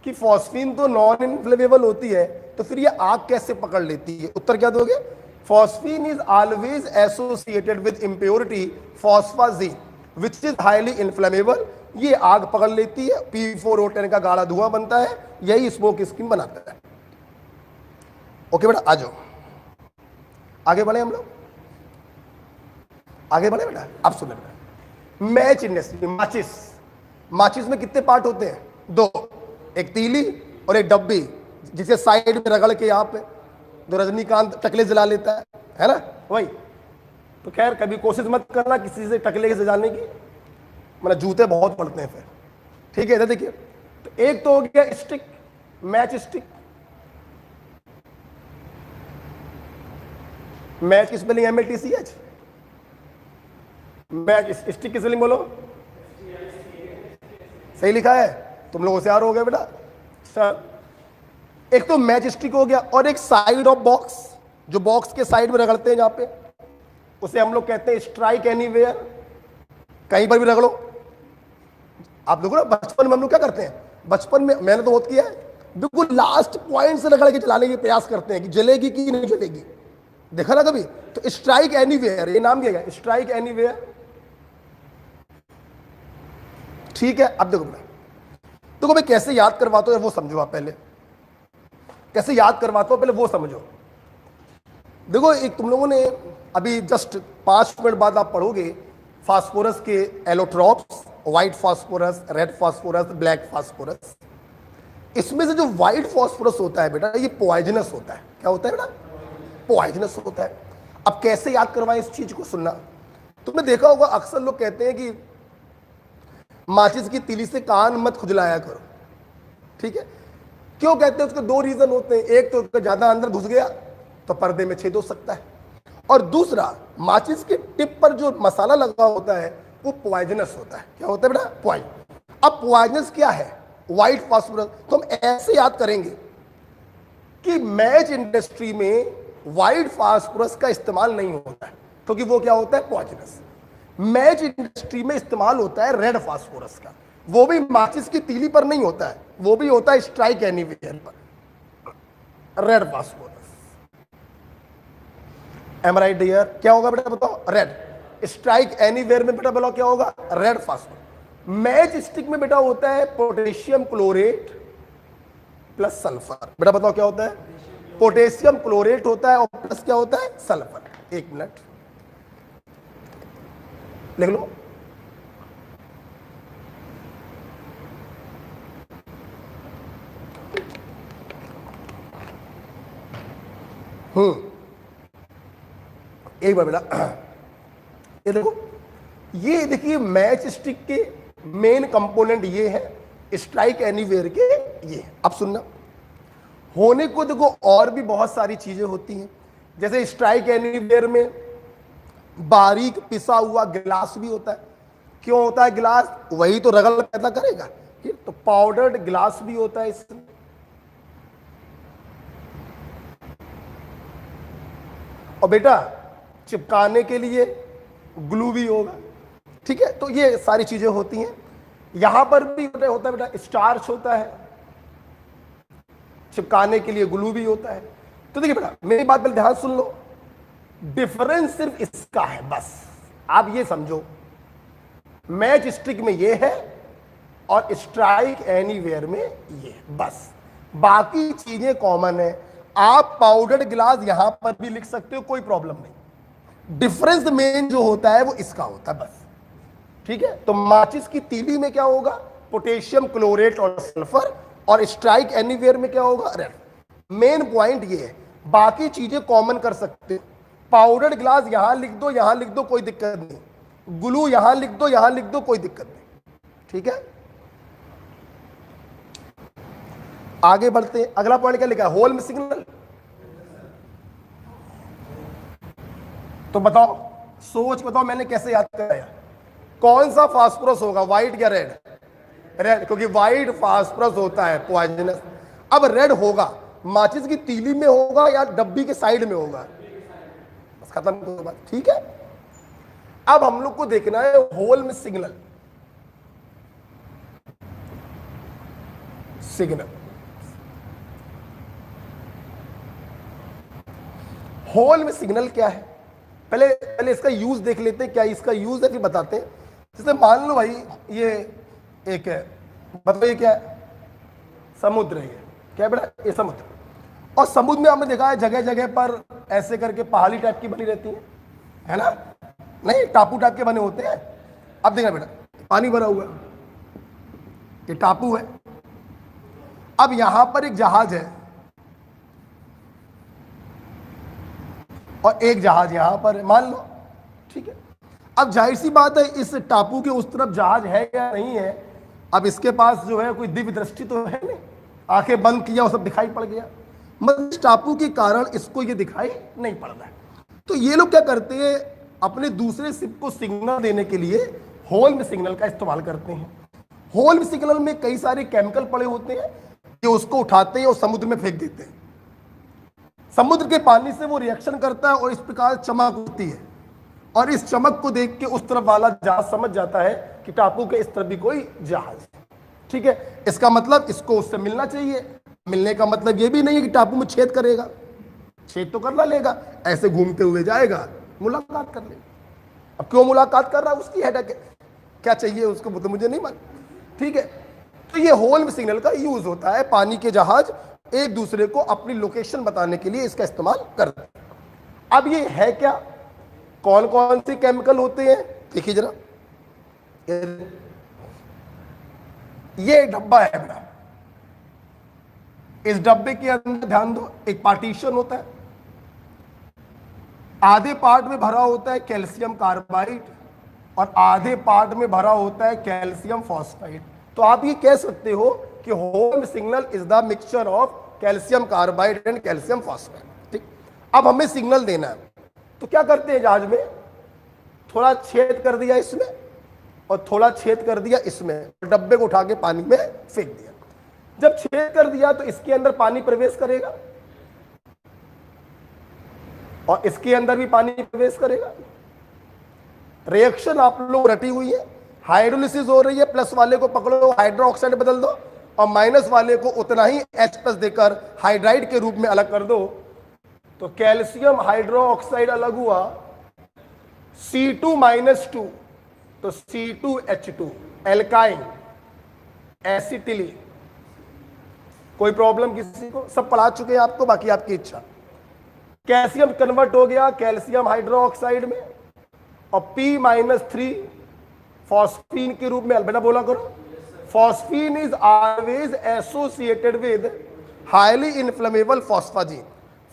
कि फॉस्फीन तो नॉन इन्फ्लेमेबल होती है, तो फिर ये आग कैसे पकड़ लेती है, उत्तर क्या दोगे? Phosphine is always associated with impurity phosphazine which is highly inflammable. ये आग पकड़ लेती है, P4O10 का गाढ़ा धुआं बनता है, यही स्मोक स्क्रीन बनाता है। ओके बेटा आ जाओ, आगे बढ़े हम लोग, आगे बढ़े बेटा। अब सुन बेटा, मैच इंडस्ट्री, माचिस में कितने पार्ट होते हैं? 2, एक तीली और एक डब्बी, जिसे साइड में रगड़ के यहाँ पे जो रजनीकांत टकले जला लेता है ना, वही। तो खैर कभी कोशिश मत करना किसी से टकले से जलाने की, मतलब जूते बहुत पड़ते हैं फिर, ठीक है। इधर देखिए, तो एक तो हो गया स्टिक, मैच स्टिक। मैच की स्पेलिंग MATCH, मैच स्टिक की स्पेलिंग बोलो, सही लिखा है, तुम लोग होशियार हो गए बेटा सर। एक तो मैच स्टिक हो गया, और एक साइड ऑफ बॉक्स, जो बॉक्स के साइड में रगड़ते हैं जहां पे, उसे हम लोग कहते हैं स्ट्राइक एनीवेयर, कहीं पर भी रगड़ो। आप लोगों ना बचपन में हम लोग क्या करते हैं, बचपन में मैंने तो बहुत किया है, बिल्कुल लास्ट पॉइंट से रगड़ के चलाने की प्रयास करते हैं कि जलेगी कि नहीं जलेगी, देखा ना कभी? तो स्ट्राइक एनीवेयर, ये नाम दिया गया, स्ट्राइक एनीवेयर, ठीक है। अब देखो बेटा, तो मैं कैसे याद करवाता हूं वो समझो, आप पहले कैसे याद करवाता हूं पहले वो समझो। देखो एक तुम लोगों ने अभी जस्ट 5 मिनट बाद आप पढ़ोगे फास्फोरस के allotropes, white phosphorus, red phosphorus, black phosphorus. इसमें से जो व्हाइट फास्फोरस होता है बेटा, ये पॉइजनस होता है। क्या होता है बेटा? पॉइजनस होता है। अब कैसे याद करवाएं इस चीज को? सुनना, तुमने देखा होगा अक्सर लोग कहते हैं कि माचिस की तीली से कान मत खुजलाया करो। ठीक है, क्यों कहते हैं? उसके दो रीजन होते हैं। एक तो उसका ज्यादा अंदर घुस गया तो पर्दे में छेद हो सकता है, और दूसरा माचिस के टिप पर जो मसाला लगा होता है वो पॉइजनस होता है। क्या होता है बेटा? पॉइजन। अब पॉइजनस क्या है? White phosphorus. तो हम ऐसे याद करेंगे कि मैच इंडस्ट्री में व्हाइट फास्फोरस का इस्तेमाल नहीं होता है, क्योंकि वो क्या होता है? पॉइजनस। मैच इंडस्ट्री में इस्तेमाल होता है रेड फास्फोरस का। वो भी माचिस की तीली पर नहीं होता है, वो भी होता है स्ट्राइक एनीवेयर पर, red phosphorus. Am right dear? क्या होगा बेटा बताओ? रेड। स्ट्राइक एनीवेयर में बेटा बोलो क्या होगा? Red phosphorus. मैच स्टिक में बेटा होता है पोटेशियम क्लोरेट प्लस सल्फर। बेटा बताओ क्या होता है? पोटेशियम क्लोरेट होता है और प्लस क्या होता है? सल्फर। एक मिनट लिख लो। एक बार बेटा ये देखो, ये देखिए मैच स्टिक के मेन कंपोनेंट ये है, स्ट्राइक एनीवेयर के ये। अब सुनना, होने को देखो और भी बहुत सारी चीजें होती हैं। जैसे स्ट्राइक एनीवेयर में बारीक पिसा हुआ गिलास भी होता है। क्यों होता है गिलास? वही तो रगड़ पैदा करेगा। तो पाउडर्ड गिलास भी होता है इसमें। और बेटा चिपकाने के लिए ग्लू भी होगा। ठीक है, तो ये सारी चीजें होती हैं। यहां पर भी होता है बेटा स्टार्च होता है, चिपकाने के लिए ग्लू भी होता है। तो देखिए बेटा मेरी बात पहले ध्यान सुन लो, डिफरेंस सिर्फ इसका है बस। आप ये समझो, मैच स्टिक में ये है और स्ट्राइक एनीवेयर में ये, बस। बाकी चीजें कॉमन है। आप पाउडर्ड गिलास यहां पर भी लिख सकते हो, कोई प्रॉब्लम नहीं। डिफरेंस मेन जो होता है वो इसका होता है बस। ठीक है, तो माचिस की तीली में क्या होगा? पोटेशियम क्लोरेट और सल्फर, और स्ट्राइक एनीवेयर में क्या होगा? रेड। मेन पॉइंट ये है, बाकी चीजें कॉमन कर सकते हो। पाउडर्ड ग्लास यहां लिख दो, यहां लिख दो, कोई दिक्कत नहीं। ग्लू यहां लिख दो, यहां लिख दो, कोई दिक्कत नहीं। ठीक है, आगे बढ़ते हैं। अगला पॉइंट क्या लिखा है? होल में सिग्नल। तो बताओ, सोच बताओ मैंने कैसे याद कराया? कौन सा फास्फोरस होगा, व्हाइट या रेड? रेड, क्योंकि व्हाइट फास्फोरस होता है पॉइजनस। अब रेड होगा माचिस की तीली में होगा या डब्बी के साइड में होगा? बस खत्म करो बात। ठीक है, अब हम लोग को देखना है होल में सिग्नल। सिग्नल होल में सिग्नल क्या है? पहले इसका यूज देख लेते हैं, क्या इसका यूज है, फिर बताते हैं। जैसे मान लो भाई ये एक है, बताओ ये क्या है? समुद्र है। ये क्या है बेटा? ये समुद्र। और समुद्र में आपने देखा है जगह जगह पर ऐसे करके पहाड़ी टाइप की बनी रहती है ना? नहीं, टापू टाइप के बने होते हैं। अब देखा बेटा पानी भरा हुआ है, ये टापू है। अब यहां पर एक जहाज है और एक जहाज यहां पर है, मान लो। ठीक है, अब जाहिर सी बात है इस टापू के उस तरफ जहाज है या नहीं है। अब इसके पास जो है कोई दिव्य दृष्टि तो है नहीं, आंखें बंद किया और सब दिखाई पड़ गया। मतलब इस टापू के कारण इसको ये दिखाई नहीं पड़ रहा है। तो ये लोग क्या करते हैं, अपने दूसरे शिप को सिग्नल देने के लिए होल में सिग्नल का इस्तेमाल करते हैं। होल में सिग्नल में कई सारे केमिकल पड़े होते हैं, ये उसको उठाते हैं और समुद्र में फेंक देते हैं। समुद्र के पानी से वो रिएक्शन करता है और इस प्रकार चमक होती है, और इस चमक को देख के उस तरफ वाला जहाज समझ जाता है कि टापू के इस तरफ भी कोई जहाज है। ठीक है, इसका मतलब इसको उससे मिलना चाहिए। मिलने का मतलब ये भी नहीं है कि टापू में छेद करेगा, छेद तो कर लेगा, ऐसे घूमते हुए जाएगा, मुलाकात कर लेगा। अब क्यों मुलाकात कर रहा है उसकी हेडेक है, क्या चाहिए उसको वो तो मुझे नहीं मालूम। ठीक है, तो ये होल में सिग्नल का यूज होता है। पानी के जहाज एक दूसरे को अपनी लोकेशन बताने के लिए इसका इस्तेमाल करते हैं। अब ये है क्या, कौन कौन से केमिकल होते हैं? देखिए जरा, ये डब्बा है बेटा, इस डब्बे के अंदर ध्यान दो एक पार्टीशन होता है, आधे पार्ट में भरा होता है कैल्शियम कार्बाइड और आधे पार्ट में भरा होता है कैल्शियम फॉस्फाइड। तो आप ये कह सकते हो कि haulm signal is the mixture of calcium carbide and calcium phosphide. ठीक, अब हमें सिग्नल देना है, तो क्या करते हैं जहाज में, थोड़ा छेद कर दिया इसमें और थोड़ा छेद कर दिया इसमें, डब्बे को उठा के पानी में फेंक दिया। जब छेद कर दिया तो इसके अंदर पानी प्रवेश करेगा और इसके अंदर भी पानी प्रवेश करेगा। रिएक्शन आप लोग रटी हुई है, हाइड्रोलिसिस हो रही है, प्लस वाले को पकड़ो हाइड्रोक्साइड बदल दो और माइनस वाले को उतना ही H+ देकर हाइड्राइड के रूप में अलग कर दो, तो कैल्शियम हाइड्रोक्साइड अलग हुआ C2-2, तो C2H2 एल्काइन एसिटिलीन। कोई प्रॉब्लम किसी को? सब पढ़ा चुके हैं आपको, बाकी आपकी इच्छा। कैल्शियम कन्वर्ट हो गया कैल्शियम हाइड्रोक्साइड में और P-3 फॉस्फीन के रूप में। अलबेटा बोला करो, phosphine is always associated with highly inflammable phosphazine.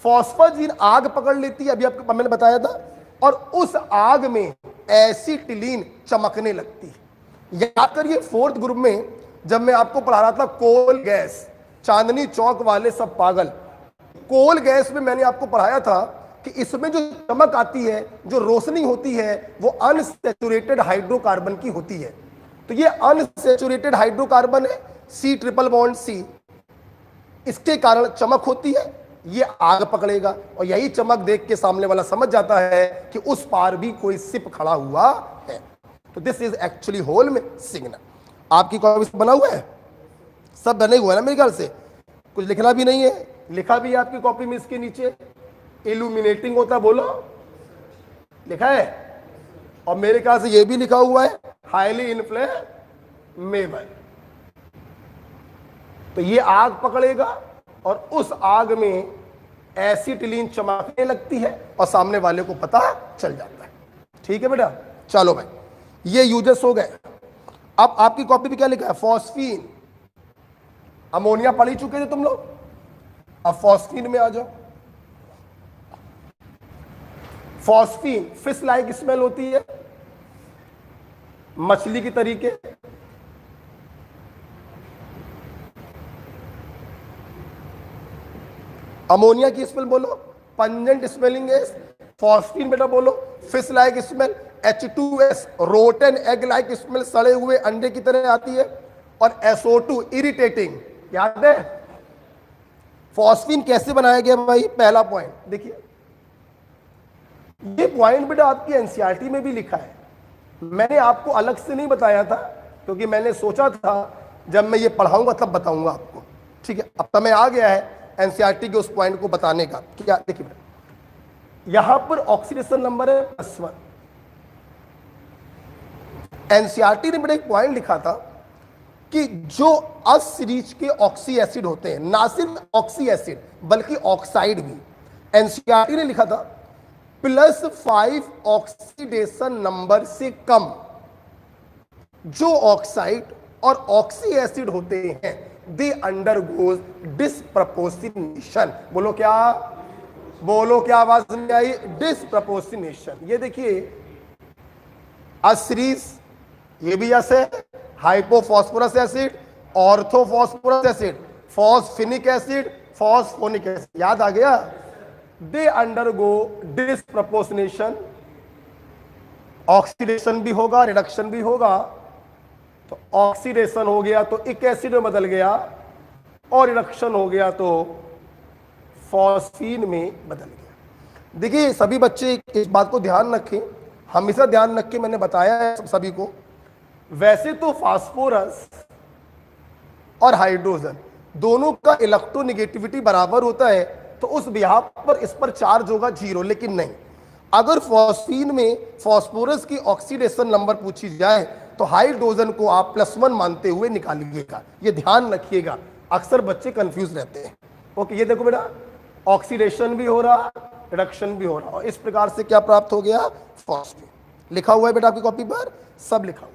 Phosphazine आग पकड़ लेती है, अभी आपको मैंने बताया था, और उस आग में एसिटिलीन चमकने लगती है। याद करिए 4th ग्रुप में जब मैं आपको पढ़ा रहा था कोल गैस, चांदनी चौक वाले सब पागल, कोल गैस में मैंने आपको पढ़ाया था कि इसमें जो चमक आती है, जो रोशनी होती है, वो अनसैचुरेटेड हाइड्रोकार्बन की होती है। तो ये अनसैचुरेटेड हाइड्रोकार्बन है C∼C, इसके कारण चमक होती है, ये आग पकड़ेगा और यही चमक देख के सामने वाला समझ जाता है कि उस पार भी कोई शिप खड़ा हुआ है। तो this is actually haulm signal. आपकी कॉपी बना हुआ है, सब बने हुए हैं ना मेरे ख्याल से, कुछ लिखना भी नहीं है, लिखा भी है आपकी कॉपी में इसके नीचे इल्यूमिनेटिंग होता, बोलो लिखा है, और मेरे ख्याल से ये भी लिखा हुआ है हाईली इन्फ्लेमेबल। तो ये आग पकड़ेगा और उस आग में एसिटिलीन चमकने लगती है और सामने वाले को पता चल जाता है। ठीक है बेटा, चलो भाई ये यूजेस हो गए। अब आपकी कॉपी पे क्या लिखा है, फॉस्फीन। अमोनिया पढ़ ही चुके थे तुम लोग, अब फॉस्फीन में आ जाओ। फॉस्फीन फिश लाइक स्मेल होती है, मछली की तरीके। अमोनिया की स्मेल बोलो पंजेंट स्मेलिंग है, फॉस्फीन बेटा बोलो fish like smell, H2S rotten egg like smell, सड़े हुए अंडे की तरह आती है, और SO2 इरिटेटिंग। याद है फॉस्फीन कैसे बनाया गया भाई? पहला पॉइंट देखिए, ये पॉइंट बेटा आपकी एनसीईआरटी में भी लिखा है, मैंने आपको अलग से नहीं बताया था क्योंकि मैंने सोचा था जब मैं ये पढ़ाऊंगा तब बताऊंगा आपको। ठीक है, अब समय आ गया है एनसीईआरटी के उस पॉइंट को बताने का। क्या देखिए यहां पर ऑक्सीडेशन नंबर है +1। एनसीईआरटी ने बेटा एक पॉइंट लिखा था कि जो असीरीज के ऑक्सी एसिड होते हैं, ना सिर्फ ऑक्सी एसिड बल्कि ऑक्साइड भी, एनसीईआरटी ने लिखा था +5 ऑक्सीडेशन नंबर से कम जो ऑक्साइड और ऑक्सी एसिड होते हैं दे अंडरगोज डिस्प्रपोर्शनेशन। बोलो क्या आवाज नहीं आई? डिस्प्रपोर्शनेशन। ये देखिए असीरीज, ये भी ऐसे, hypophosphorous acid, orthophosphorous acid, phosphinic acid, phosphonic acid, याद आ गया? They undergo disproportionation. ऑक्सीडेशन भी होगा, रिडक्शन भी होगा। तो ऑक्सीडेशन हो गया तो एक एसिड में बदल गया, और रिडक्शन हो गया तो फॉस्फीन में बदल गया। देखिए सभी बच्चे इस बात को ध्यान रखें, हमेशा ध्यान रखें, मैंने बताया है सभी को। वैसे तो फास्फोरस और हाइड्रोजन दोनों का इलेक्ट्रोनेगेटिविटी बराबर होता है, तो उस बिहाफ पर इस पर चार्ज होगा 0, लेकिन नहीं, अगर फॉस्फीन में फॉस्फोरस की ऑक्सीडेशन नंबर पूछी जाए तो हाइड्रोजन को आप +1 मानते हुए निकालिएगा। ये ध्यान रखिएगा, अक्सर बच्चे कंफ्यूज रहते हैं। ओके, ये देखो बेटा ऑक्सीडेशन भी हो रहा, रिडक्शन भी हो रहा, और इस प्रकार से क्या प्राप्त हो गया? फॉस्फीन। लिखा हुआ है बेटा आपकी कॉपी पर, सब लिखा हुआ।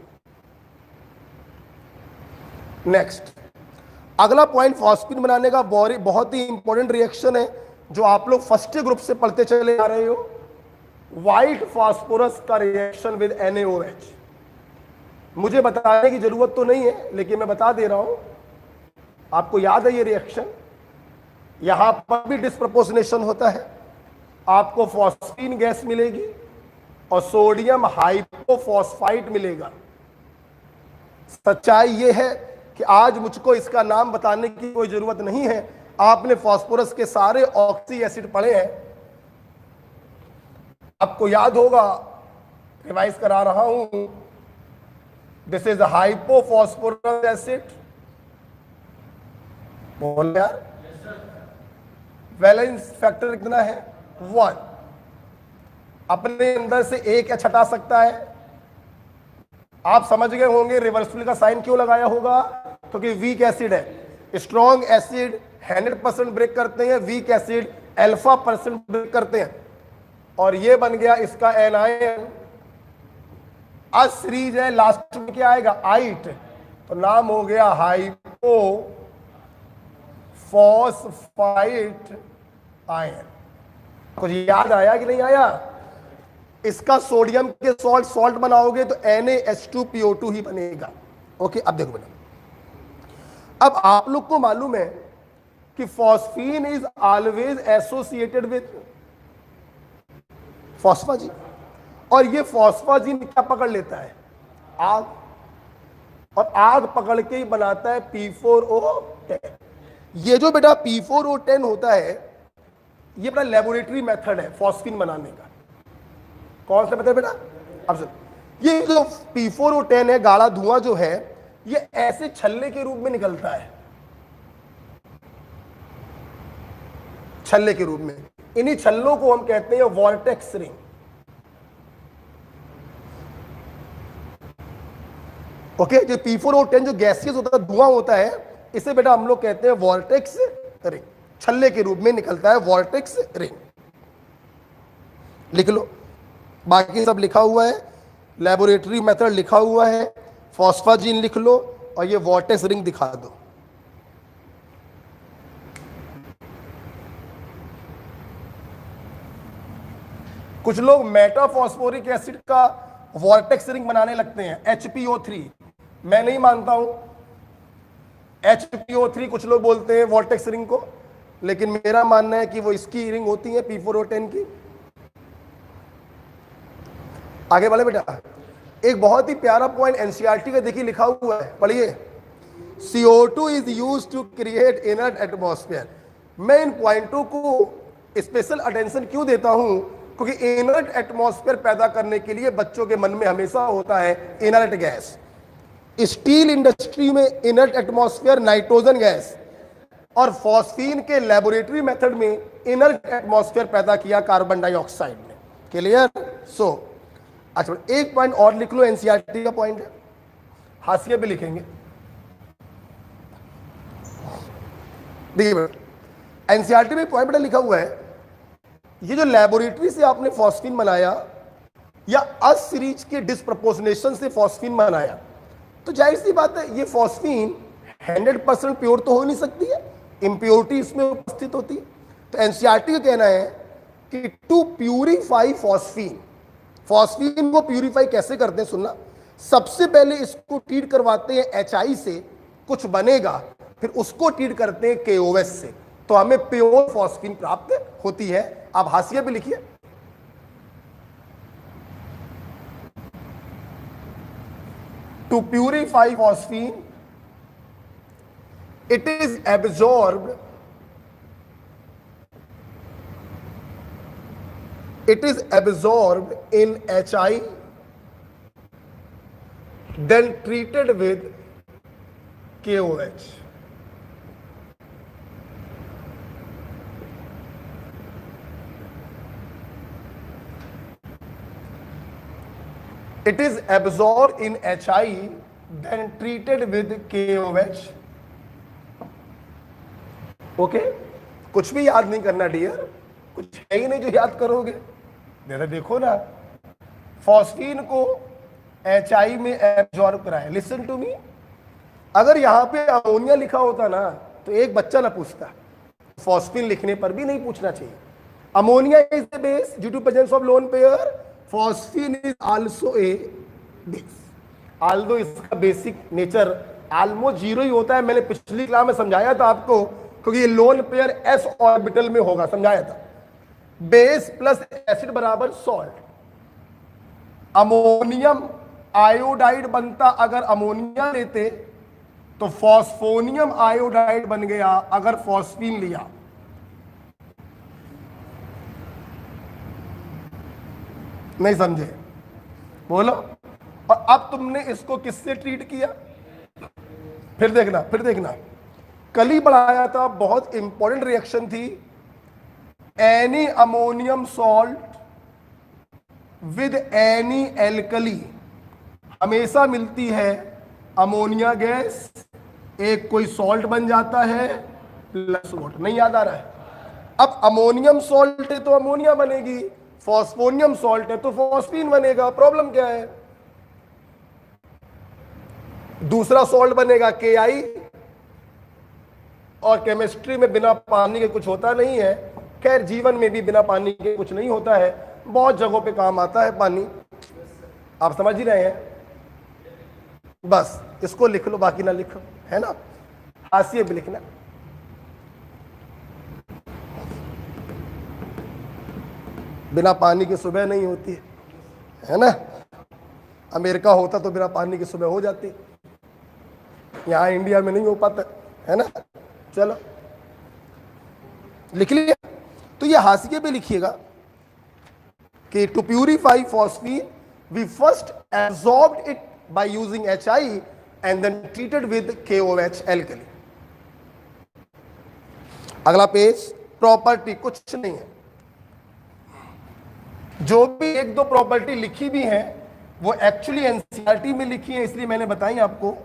नेक्स्ट, अगला पॉइंट फॉस्फीन बनाने का बहुत ही इंपॉर्टेंट रिएक्शन है जो आप लोग फर्स्ट ग्रुप से पढ़ते चले आ रहे हो, व्हाइट फास्फोरस का रिएक्शन विद NaOH। मुझे बताने की जरूरत तो नहीं है लेकिन मैं बता दे रहा हूं, आपको याद है ये रिएक्शन। यहां पर भी डिस्प्रपोर्शनेशन होता है, आपको फॉस्फीन गैस मिलेगी और सोडियम हाइपोफॉस्फाइट मिलेगा। सच्चाई ये है कि आज मुझको इसका नाम बताने की कोई जरूरत नहीं है, आपने फास्फोरस के सारे ऑक्सी एसिड पढ़े हैं, आपको याद होगा, रिवाइज करा रहा हूं। दिस इज हाइपोफॉस्फोरस एसिड, बोल यार, वैलेंस फैक्टर कितना है 1, अपने अंदर से एक एच हटा सकता है। आप समझ गए होंगे रिवर्सल का साइन क्यों लगाया होगा, क्योंकि वीक एसिड है। स्ट्रॉन्ग एसिड 100% ब्रेक करते हैं, वीक एसिड α% ब्रेक करते हैं, और ये बन गया इसका एनायन। आज सीरीज है, लास्ट में क्या आएगा आइट, तो नाम हो गया हाइपोफॉस्फाइट आयन। कुछ याद आया कि नहीं आया? इसका सोडियम के सॉल्ट बनाओगे तो NaH2PO2 ही बनेगा। ओके, अब देखो बेटा, अब आप लोग को मालूम है कि phosphine is always associated with phosphazine, और ये फॉस्फाजीन क्या पकड़ लेता है? आग, और आग पकड़ के ही बनाता है P4O10। ये जो बेटा P4O10 होता है, ये बड़ा लेबोरेटरी मेथड है फॉस्फीन बनाने का। कौन सा मेथड बेटा? अब सुन, ये जो P4O10 है, गाढ़ा धुआं जो है, ये ऐसे छल्ले के रूप में निकलता है, छल्ले के रूप में। इन्हीं छल्लों को हम कहते हैं वॉर्टेक्स रिंग। ओके, जो P4O10 जो गैसियस होता है, धुआं होता है, इसे बेटा हम लोग कहते हैं वॉर्टेक्स रिंग, छल्ले के रूप में निकलता है वॉर्टेक्स रिंग। लिख लो, बाकी सब लिखा हुआ है, लेबोरेटरी मेथड लिखा हुआ है, फॉस्फाजीन लिख लो और ये वॉर्टेक्स रिंग दिखा दो। कुछ लोग मेटाफॉस्फोरिक एसिड का वॉर्टेक्स रिंग बनाने लगते हैं, HPO3। मैं नहीं मानता हूं HPO3, कुछ लोग बोलते हैं वॉर्टेक्स रिंग को, लेकिन मेरा मानना है कि वो इसकी रिंग होती है P4O10 की। आगे बढ़े बेटा, एक बहुत ही प्यारा पॉइंट NCERT का देखिए लिखा हुआ है, पढ़िए। CO2 is used to create inert atmosphere. मैं इन पॉइंटों को स्पेशल अटेंशन क्यों देता हूं, क्योंकि इनर्ट एटमॉस्फेयर पैदा करने के लिए बच्चों के मन में हमेशा होता है इनर्ट गैस। स्टील इंडस्ट्री में इनर्ट एटमॉस्फेयर नाइट्रोजन गैस, और फॉस्फीन के लेबोरेटरी मेथड में इनर्ट एटमॉस्फेयर पैदा किया कार्बन डाइऑक्साइड ने। क्लियर? सो अच्छा, एक पॉइंट और लिख लो, NCERT का पॉइंट है, हाशिए भी लिखेंगे। देखिए बेटा, NCERT में पॉइंट बेटा लिखा हुआ है, ये जो लेबोरेटरी से आपने फॉस्फीन बनाया या अस सीरीज के डिस्प्रपोर्शनेशन से फॉस्फीन बनाया, तो जाहिर सी बात है ये फॉस्फीन 100% प्योर तो हो नहीं सकती है, इम्प्योरिटी इसमें उपस्थित होती है। तो NCERT का कहना है कि टू प्यूरिफाई फॉस्फीन, फॉस्फीन को प्यूरिफाई कैसे करते हैं सुनना, सबसे पहले इसको ट्रीट करवाते हैं HI से, कुछ बनेगा, फिर उसको ट्रीट करते हैं KOH से, तो हमें प्योर फॉस्फीन प्राप्त होती है। आप हाशिए पे लिखिए, to purify phosphine it is absorbed, it is absorbed in HI, then treated with KOH. It is absorbed in HI, then treated with KOH. Okay, कुछ भी याद नहीं करना डियर, कुछ है ही नहीं जो याद करोगे। जरा देखो ना, फॉस्फीन को HI में एब्जॉर्ब कराए। लिसन टू मी, अगर यहां पे अमोनिया लिखा होता ना तो एक बच्चा ना पूछता, फॉस्फीन लिखने पर भी नहीं पूछना चाहिए। Ammonia is the base due to presence of lone pair, phosphine is also a base, although इसका बेसिक नेचर ऑलमोस्ट जीरो ही होता है। मैंने पिछली क्लास में समझाया था आपको, क्योंकि ये लोन पेयर s ऑर्बिटल में होगा, समझाया था। बेस प्लस एसिड बराबर सॉल्ट। अमोनियम आयोडाइड बनता अगर अमोनिया लेते, तो फॉस्फोनियम आयोडाइड बन गया अगर फॉस्फीन लिया। नहीं समझे? बोलो। और अब तुमने इसको किससे ट्रीट किया? फिर देखना कल ही बढ़ाया था, बहुत इंपॉर्टेंट रिएक्शन थी। Any ammonium salt with any alkali हमेशा मिलती है अमोनिया गैस, एक कोई सॉल्ट बन जाता है प्लस वाटर। नहीं याद आ रहा है? अब अमोनियम सॉल्ट है तो अमोनिया बनेगी, फॉस्फोनियम सॉल्ट है तो फॉस्फीन बनेगा। प्रॉब्लम क्या है? दूसरा सॉल्ट बनेगा KI, और केमिस्ट्री में बिना पानी के कुछ होता नहीं है। खैर जीवन में भी बिना पानी के कुछ नहीं होता है, बहुत जगहों पे काम आता है पानी, आप समझ ही रहे हैं। बस इसको लिख लो, बाकी ना लिखो, है ना? हाशिए भी लिखना। बिना पानी के सुबह नहीं होती है ना? अमेरिका होता तो बिना पानी के सुबह हो जाती, यहाँ इंडिया में नहीं हो पाता, है ना? चलो लिख लिया। तो ये हाशिए पे लिखिएगा कि to purify phosphine we first absorbed it by using HI and then treated with KOH alkali. अगला पेज, प्रॉपर्टी कुछ नहीं है, जो भी एक दो प्रॉपर्टी लिखी भी है वो एक्चुअली NCERT में लिखी है, इसलिए मैंने बताई आपको।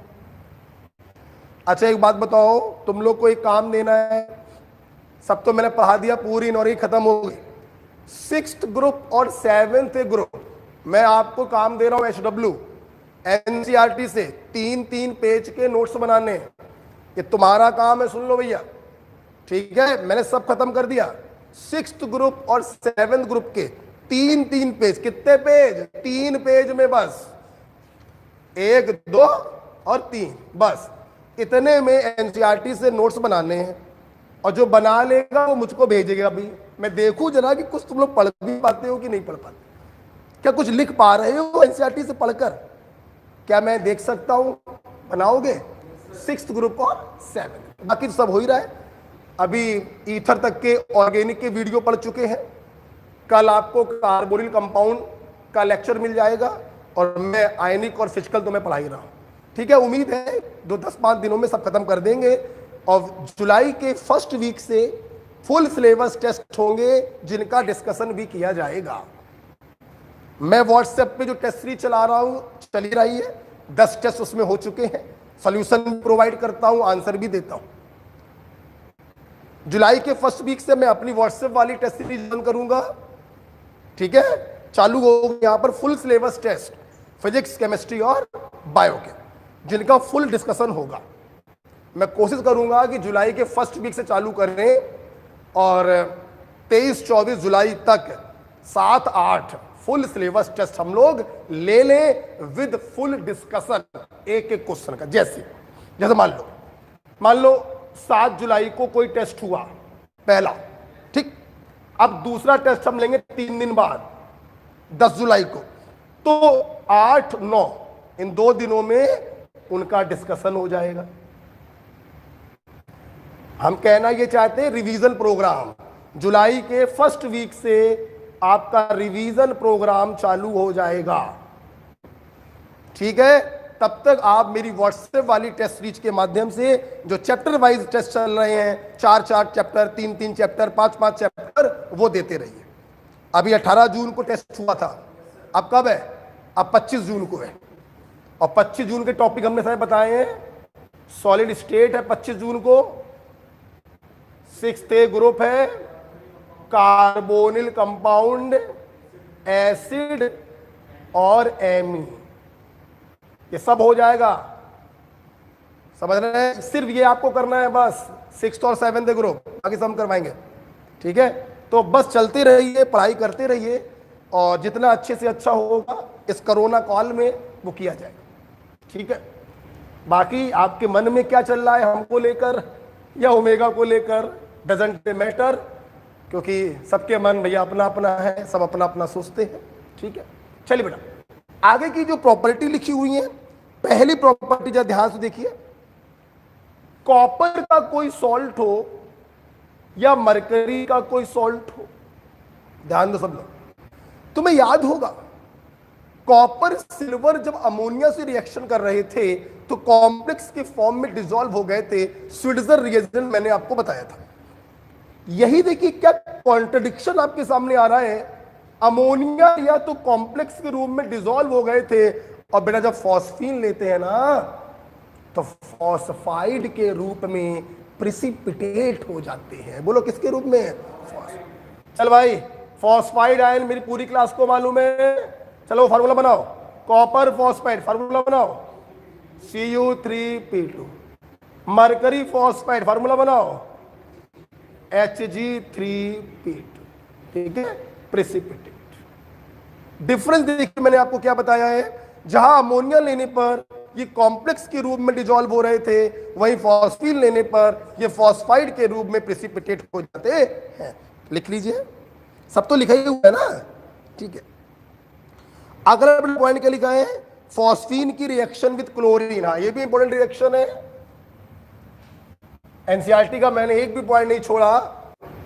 अच्छा एक बात बताओ, तुम लोग को एक काम देना है, सब तो मैंने पढ़ा दिया, पूरी नॉलेज खत्म हो गई। 6th ग्रुप और 7th ग्रुप मैं आपको काम दे रहा हूं HW NCERT से 3-3 पेज के नोट्स बनाने, ये तुम्हारा काम है, सुन लो भैया, ठीक है? मैंने सब खत्म कर दिया। 6th ग्रुप और 7th ग्रुप के 3-3 पेज। कितने पेज? 3 पेज में बस, 1, 2 और 3, बस इतने में NCERT से नोट्स बनाने हैं। और जो बना लेगा वो मुझको भेजेगा। अभी मैं देखूं जरा कि कुछ तुम लोग पढ़ भी पाते हो कि नहीं पढ़ पाते, क्या कुछ लिख पा रहे हो NCERT से पढ़कर? क्या मैं देख सकता हूं? बनाओगे 6th ग्रुप और 7th, बाकी सब हो ही रहा है। अभी ईथर तक के ऑर्गेनिक के वीडियो पढ़ चुके हैं। कल आपको कार्बोनिल कंपाउंड का लेक्चर मिल जाएगा, और मैं आयनिक और फिजिकल तो मैं पढ़ा ही रहा हूं, ठीक है? उम्मीद है 10-5 दिनों में सब खत्म कर देंगे। और जुलाई के फर्स्ट वीक से फुल सिलेबस टेस्ट होंगे, जिनका डिस्कशन भी किया जाएगा। मैं व्हाट्सएप पे जो टेस्ट सीरीज चला रहा हूं, चली रही है, 10 टेस्ट उसमें हो चुके हैं, सॉल्यूशन प्रोवाइड करता हूं, आंसर भी देता हूं। जुलाई के फर्स्ट वीक से मैं अपनी व्हाट्सएप वाली टेस्ट सीरीज रन करूंगा, ठीक है? चालू हो यहां पर full syllabus test, physics, chemistry और बायो के, जिनका फुल डिस्कशन होगा। मैं कोशिश करूंगा कि जुलाई के फर्स्ट वीक से चालू करें, और 23-24 जुलाई तक 7-8 फुल सिलेबस टेस्ट हम लोग ले लें विद फुल डिस्कशन, एक एक क्वेश्चन का। जैसे मान लो 7 जुलाई को कोई टेस्ट हुआ पहला, ठीक? अब दूसरा टेस्ट हम लेंगे 3 दिन बाद 10 जुलाई को, तो 8-9 इन 2 दिनों में उनका डिस्कशन हो जाएगा। हम कहना ये चाहते हैं रिवीजन प्रोग्राम, जुलाई के फर्स्ट वीक से आपका रिवीजन प्रोग्राम चालू हो जाएगा, ठीक है? तब तक आप मेरी व्हाट्सएप वाली टेस्ट सीरीज के माध्यम से जो चैप्टर वाइज टेस्ट चल रहे हैं, 4-4 चैप्टर, 3-3 चैप्टर, 5-5 चैप्टर, वो देते रहिए। अभी 18 जून को टेस्ट हुआ था, अब कब है? अब 25 जून को है, और 25 जून के टॉपिक हमने सारे बताए हैं। सॉलिड स्टेट है 25 जून को, 6th ग्रुप है, कार्बोनिल कंपाउंड, एसिड और Me, ये सब हो जाएगा। समझ रहे हैं? सिर्फ ये आपको करना है बस, 6th और 7th ग्रुप, बाकी सब हम करवाएंगे। ठीक है, तो बस चलते रहिए, पढ़ाई करते रहिए, और जितना अच्छे से अच्छा होगा इस कोरोना काल में वो किया जाएगा। ठीक है, बाकी आपके मन में क्या चल रहा है हमको लेकर या ओमेगा को लेकर, डजंट मैटर, क्योंकि सबके मन भैया अपना अपना है, सब अपना अपना सोचते हैं। ठीक है, चलिए बेटा, आगे की जो प्रॉपर्टी लिखी हुई है, पहली प्रॉपर्टी जरा ध्यान से देखिए, कॉपर का कोई सॉल्ट हो या मरकरी का कोई सॉल्ट हो, ध्यान दो सब लोग, तुम्हें याद होगा कॉपर सिल्वर जब अमोनिया से रिएक्शन कर रहे थे तो कॉम्प्लेक्स के फॉर्म में डिसॉल्व हो गए थे, स्विट्जर रिएजेंट मैंने आपको बताया था। यही देखिए क्या कॉन्ट्रडिक्शन आपके सामने आ रहा है, अमोनिया या तो कॉम्प्लेक्स के रूप में डिसॉल्व हो गए थे, और बेटा जब फॉस्फीन लेते हैं ना तो फॉस्फाइड के रूप में प्रिसिपिटेट हो जाते हैं। बोलो किसके रूप में? चल भाई, फॉस्फाइड आयन मेरी पूरी क्लास को मालूम है, चलो फार्मूला बनाओ, कॉपर फॉस्फाइड, फार्मूला बनाओ Cu3P2, मरकरी फॉस्फाइड, फार्मूला बनाओ Hg3P2। ठीक है, प्रिसिपिटेट। डिफरेंस देखिए मैंने आपको क्या बताया है, जहां अमोनिया लेने पर ये कॉम्प्लेक्स के रूप में डिसॉल्व हो रहे थे, वहीं फॉस्फीन लेने पर ये फॉस्फाइड के रूप में प्रिसिपिटेट हो जाते हैं। लिख लीजिए, सब तो लिखा ही हुआ है ना। ठीक है, अगला पॉइंट क्या लिखा है, फॉस्फीन की रिएक्शन विद क्लोरीन। हाँ, ये भी इंपॉर्टेंट रिएक्शन है, एनसीईआरटी का मैंने एक भी पॉइंट नहीं छोड़ा,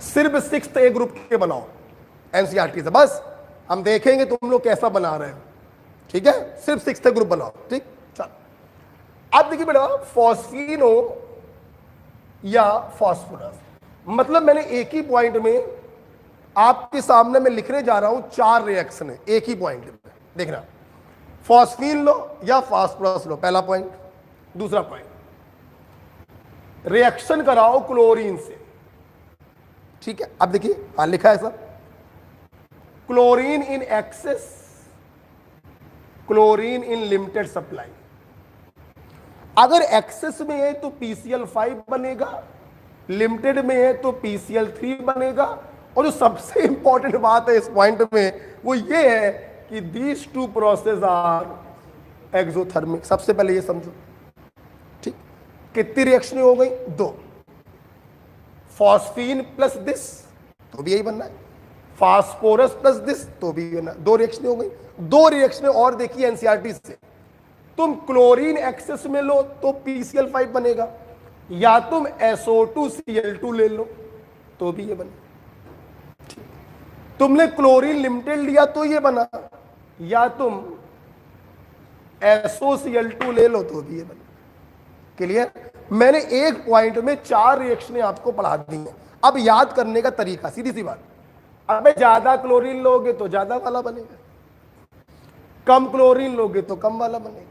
सिर्फ 6th A ग्रुप के बनाओ एनसीईआरटी से, बस हम देखेंगे तुम लोग कैसा बना रहे हो। ठीक है, सिर्फ 6th A ग्रुप बनाओ। ठीक, चलो अब देखिए बेटा, फॉस्फीन हो या फॉस्फोरस, मतलब मैंने एक ही पॉइंट में आपके सामने मैं लिखने जा रहा हूं 4 रिएक्शन है एक ही पॉइंट में। देखना, फॉस्फीन लो या फास्फोरस लो, पहला पॉइंट। दूसरा पॉइंट, रिएक्शन कराओ क्लोरीन से। ठीक है, अब देखिए हाँ लिखा है सब, chlorine in excess, chlorine in limited supply. अगर एक्सेस में है तो PCl5 बनेगा, लिमिटेड में है तो PCl3 बनेगा, और जो सबसे इंपॉर्टेंट बात है इस पॉइंट में वो ये है कि these two process are exothermic. सबसे पहले ये समझो। ठीक, कितनी रिएक्शन हो गई? 2। फॉस्फीन प्लस दिस तो भी यही बनना है, फास्फोरस प्लस दिस तो भी बनना, 2 रिएक्शन हो गई। 2 रिएक्शन और देखिए एनसीईआरटी से, तुम क्लोरीन एक्सेस में लो तो PCl5 बनेगा, या तुम SO2Cl2 ले लो तो भी ये बनेगा। तुमने क्लोरीन लिमिटेड लिया तो ये बना, या तुम SOCl2 ले लो तो भी ये बना। क्लियर? मैंने एक पॉइंट में 4 रिएक्शनें आपको पढ़ा दी हैं। अब याद करने का तरीका, सीधी सी बात, अबे ज्यादा क्लोरीन लोगे तो ज्यादा वाला बनेगा, कम क्लोरीन लोगे तो कम वाला बनेगा,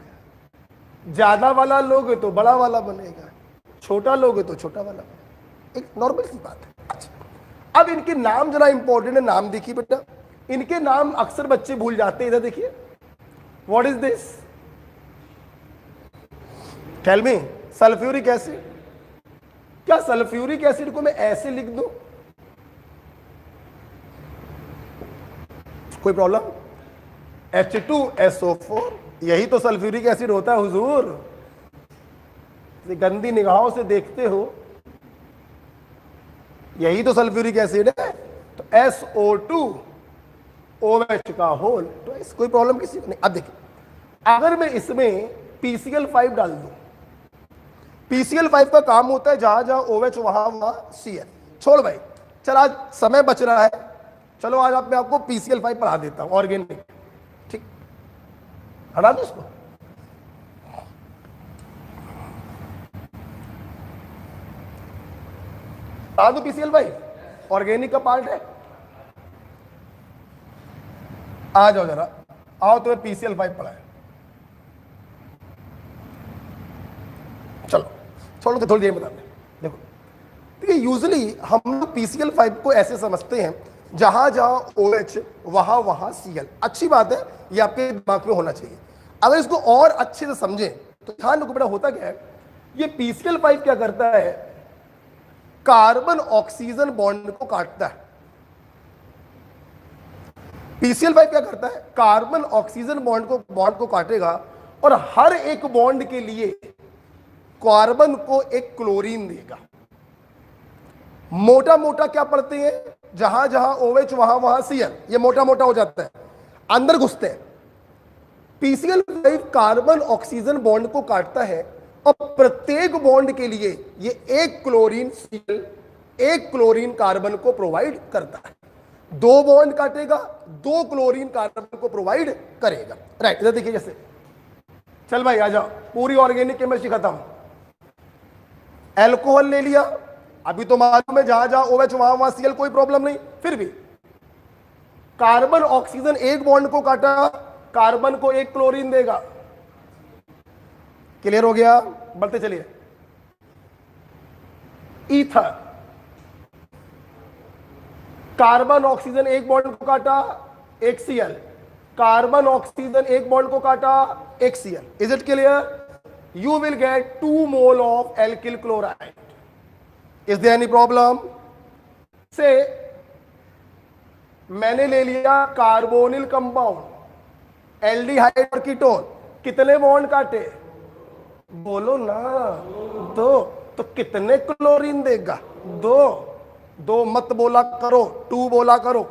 ज्यादा वाला लोगे तो बड़ा वाला बनेगा, छोटा लोगे तो छोटा वाला बनेगा। एक नॉर्मल सी बात है। अच्छा, अब इनके नाम जरा इंपॉर्टेंट है, नाम देखिए बेटा, इनके नाम अक्सर बच्चे भूल जाते हैं। इधर देखिए, what is this? Tell me, sulphuric acid. क्या सल्फ्यूरिक एसिड को मैं ऐसे लिख दूं? कोई प्रॉब्लम? H2SO4, यही तो सल्फ्यूरिक एसिड होता है हुजूर, गंदी निगाहों से देखते हो, यही तो सल्फ्यूरिक एसिड है। तो SO2OH का होल, तो इस कोई प्रॉब्लम किसी को नहीं। अब देखिए, अगर मैं इसमें PCl5 डाल दूं, PCl5 का काम होता है जहां जहां OH वहां वहां Cl। छोड़ भाई, चल आज समय बच रहा है, चलो आज मैं आपको PCl5 पढ़ा देता हूं, ऑर्गेनिक। ठीक, हटा दो उसको। हटा दो PCl5, ऑर्गेनिक का पार्ट है। आ जाओ जरा, आओ तुम्हें PCl5 पढ़ा है। चलो छोड़ो तो थोड़ी देर बता दें। देखो, यूजुअली हम लोग PCl5 को ऐसे समझते हैं जहां जहां OH वहां वहां Cl। अच्छी बात है, ये आपके दिमाग में होना चाहिए। अगर इसको और अच्छे से समझें तो ध्यान रखो बेटा, होता क्या है, ये PCl5 क्या करता है, कार्बन ऑक्सीजन बॉन्ड को काटता है। PCl5 क्या करता है, कार्बन ऑक्सीजन बॉन्ड को काटेगा और हर एक बॉन्ड के लिए कार्बन को एक क्लोरीन देगा। मोटा मोटा क्या पढ़ते हैं, जहां जहां OH वहां वहां Cl, ये मोटा मोटा हो जाता है, अंदर घुसते हैं। PCl5 कार्बन ऑक्सीजन बॉन्ड को काटता है और प्रत्येक बॉन्ड के लिए ये एक क्लोरीन Cl, एक क्लोरीन कार्बन को प्रोवाइड करता है। दो बॉन्ड काटेगा, दो क्लोरीन कार्बन को प्रोवाइड करेगा। राइट, इधर देखिए जैसे, चल भाई आ जाओ, पूरी ऑर्गेनिक केमिस्ट्री खत्म। एल्कोहल ले लिया, अभी तो मालूम है जहां जहां OH वहां वहां Cl, कोई प्रॉब्लम नहीं। फिर भी कार्बन ऑक्सीजन एक बॉन्ड को काटा, कार्बन को एक क्लोरीन देगा। क्लियर हो गया, बढ़ते चलिए। ईथर, कार्बन ऑक्सीजन एक बॉन्ड को काटा, एक Cl, कार्बन ऑक्सीजन एक बॉन्ड को काटा, एक Cl। Is it clear? You will get 2 mole of alkyl chloride. Is there any problem? Say मैंने ले लिया कार्बोनिल कंपाउंड, एल्डिहाइड और कीटोन, कितने बॉन्ड काटे, बोलो ना, दो। तो कितने क्लोरीन देगा, दो। दो मत बोला करो, 2 बोला करो,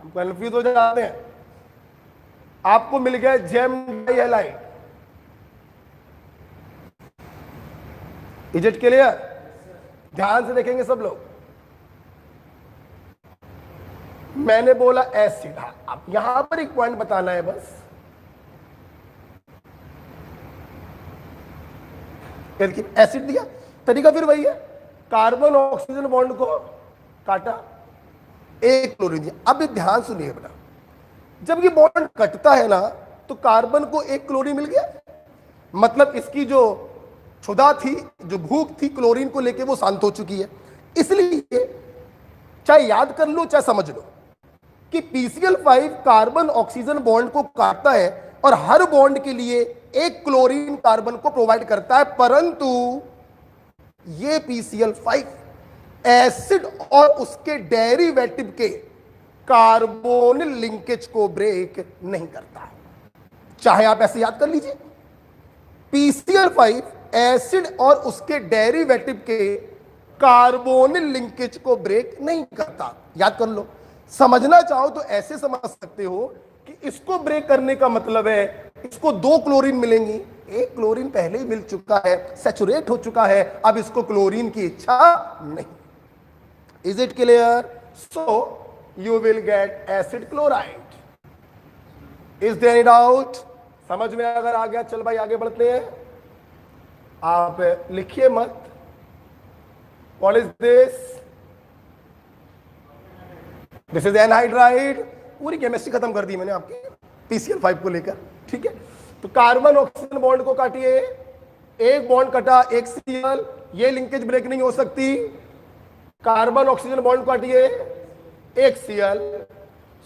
हम कंफ्यूज हो जाते हैं। आपको मिल गया gem dihalide. Is it clear? ध्यान से देखेंगे सब लोग। मैंने बोला एसिड, अब यहां पर एक पॉइंट बताना है बस। एसिड दिया, तरीका फिर वही है, कार्बन ऑक्सीजन बॉन्ड को काटा, एक क्लोरीन दिया। अब ध्यान सुनिए बेटा, जब ये बॉन्ड कटता है ना तो कार्बन को एक क्लोरीन मिल गया, मतलब इसकी जो क्षुधा थी, जो भूख थी क्लोरीन को लेके, वो शांत हो चुकी है। इसलिए चाहे याद कर लो चाहे समझ लो कि PCl5 कार्बन ऑक्सीजन बॉन्ड को काटता है और हर बॉन्ड के लिए एक क्लोरीन कार्बन को प्रोवाइड करता है, परंतु ये PCl5 एसिड और उसके डेरिवेटिव के कार्बोनिल लिंकेज को ब्रेक नहीं करता। चाहे आप ऐसे याद कर लीजिए, PCl5 एसिड और उसके डेरिवेटिव के कार्बोनिल लिंकेज को ब्रेक नहीं करता। याद कर लो। समझना चाहो तो ऐसे समझ सकते हो कि इसको ब्रेक करने का मतलब है इसको 2 क्लोरीन मिलेंगी, एक क्लोरीन पहले ही मिल चुका है, सैचुरेट हो चुका है, अब इसको क्लोरीन की इच्छा नहीं। Is it clear? So you will get acid chloride. Is there any doubt? समझ में अगर आ गया, चल भाई आगे बढ़ते हैं। आप लिखिए मत। What is this? This is anhydride. पूरी केमिस्ट्री खत्म कर दी मैंने आपकी PCl5 को लेकर, ठीक है। तो कार्बन ऑक्सीजन बॉन्ड को काटिए, एक बॉन्ड कटा, एक Cl, ये लिंकेज ब्रेक नहीं हो सकती। कार्बन ऑक्सीजन बॉन्ड काटिए, एक Cl,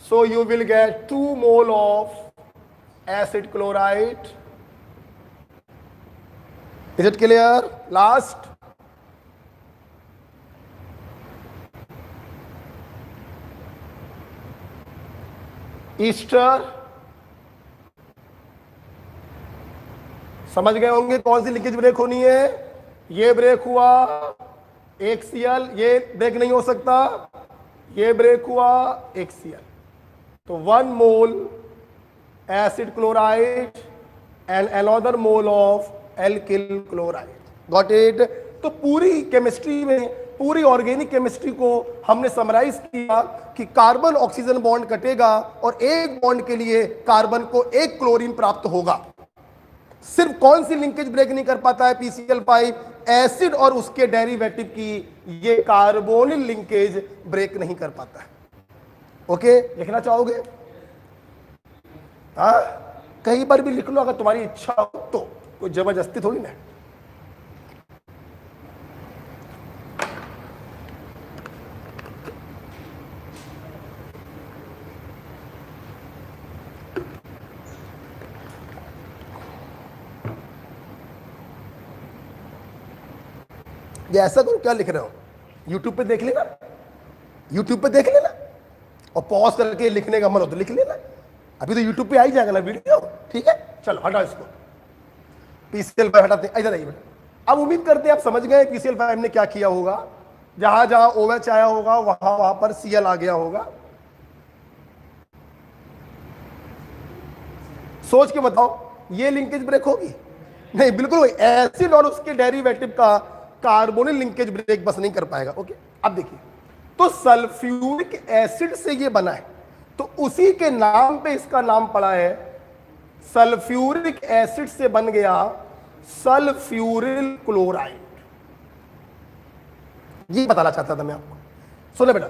so you will gate 2 mole of acid chloride. Is it clear? Last, Easter. समझ गए होंगे कौन सी लिंकेज ब्रेक होनी है। ये ब्रेक हुआ, एक Cl, ये ब्रेक नहीं हो सकता, ये ब्रेक हुआ, एक Cl, तो 1 mole acid chloride and another mole of alkyl chloride. Got it? तो पूरी केमिस्ट्री में, पूरी ऑर्गेनिक केमिस्ट्री को हमने समराइज किया कि कार्बन ऑक्सीजन बॉन्ड कटेगा और एक बॉन्ड के लिए कार्बन को एक क्लोरीन प्राप्त होगा। सिर्फ कौन सी लिंकेज ब्रेक नहीं कर पाता है PCl5? एसिड और उसके डेरिवेटिव की ये कार्बोनिल लिंकेज ब्रेक नहीं कर पाता है। ओके, लिखना चाहोगे? हाँ, कहीं पर भी लिख लो अगर तुम्हारी इच्छा हो तो, कोई जबरदस्ती थोड़ी ना। ये ऐसा करो, क्या लिख रहे हो, यूट्यूब पे देख लेना, यूट्यूब पे देख लेना, और पॉज करके लिखने का मन हो तो लिख लेना, अभी तो यूट्यूब पे आ ही जाएगा ना वीडियो। ठीक है, चलो हटाओ इसको, PCL5 हटाते हैं, इधर आइए बेटा। अब उम्मीद करते हैं आप समझ गए PCL5 ने क्या किया होगा, जहां जहां OH आया होगा वहां वहां पर Cl आ गया होगा। सोच के बताओ, ये लिंकेज ब्रेक होगी? नहीं, बिल्कुल एसिड और उसके डेरिवेटिव का कार्बोनिल लिंकेज ब्रेक बस नहीं कर पाएगा। ओके, अब देखिए, तो सल्फ्यूरिक एसिड से ये बना है, तो उसी के नाम पे इसका नाम पड़ा है। सल्फ्यूरिक एसिड से बन गया सल्फ्यूरिल क्लोराइड। ये बताना चाहता था मैं आपको। सुनो बेटा,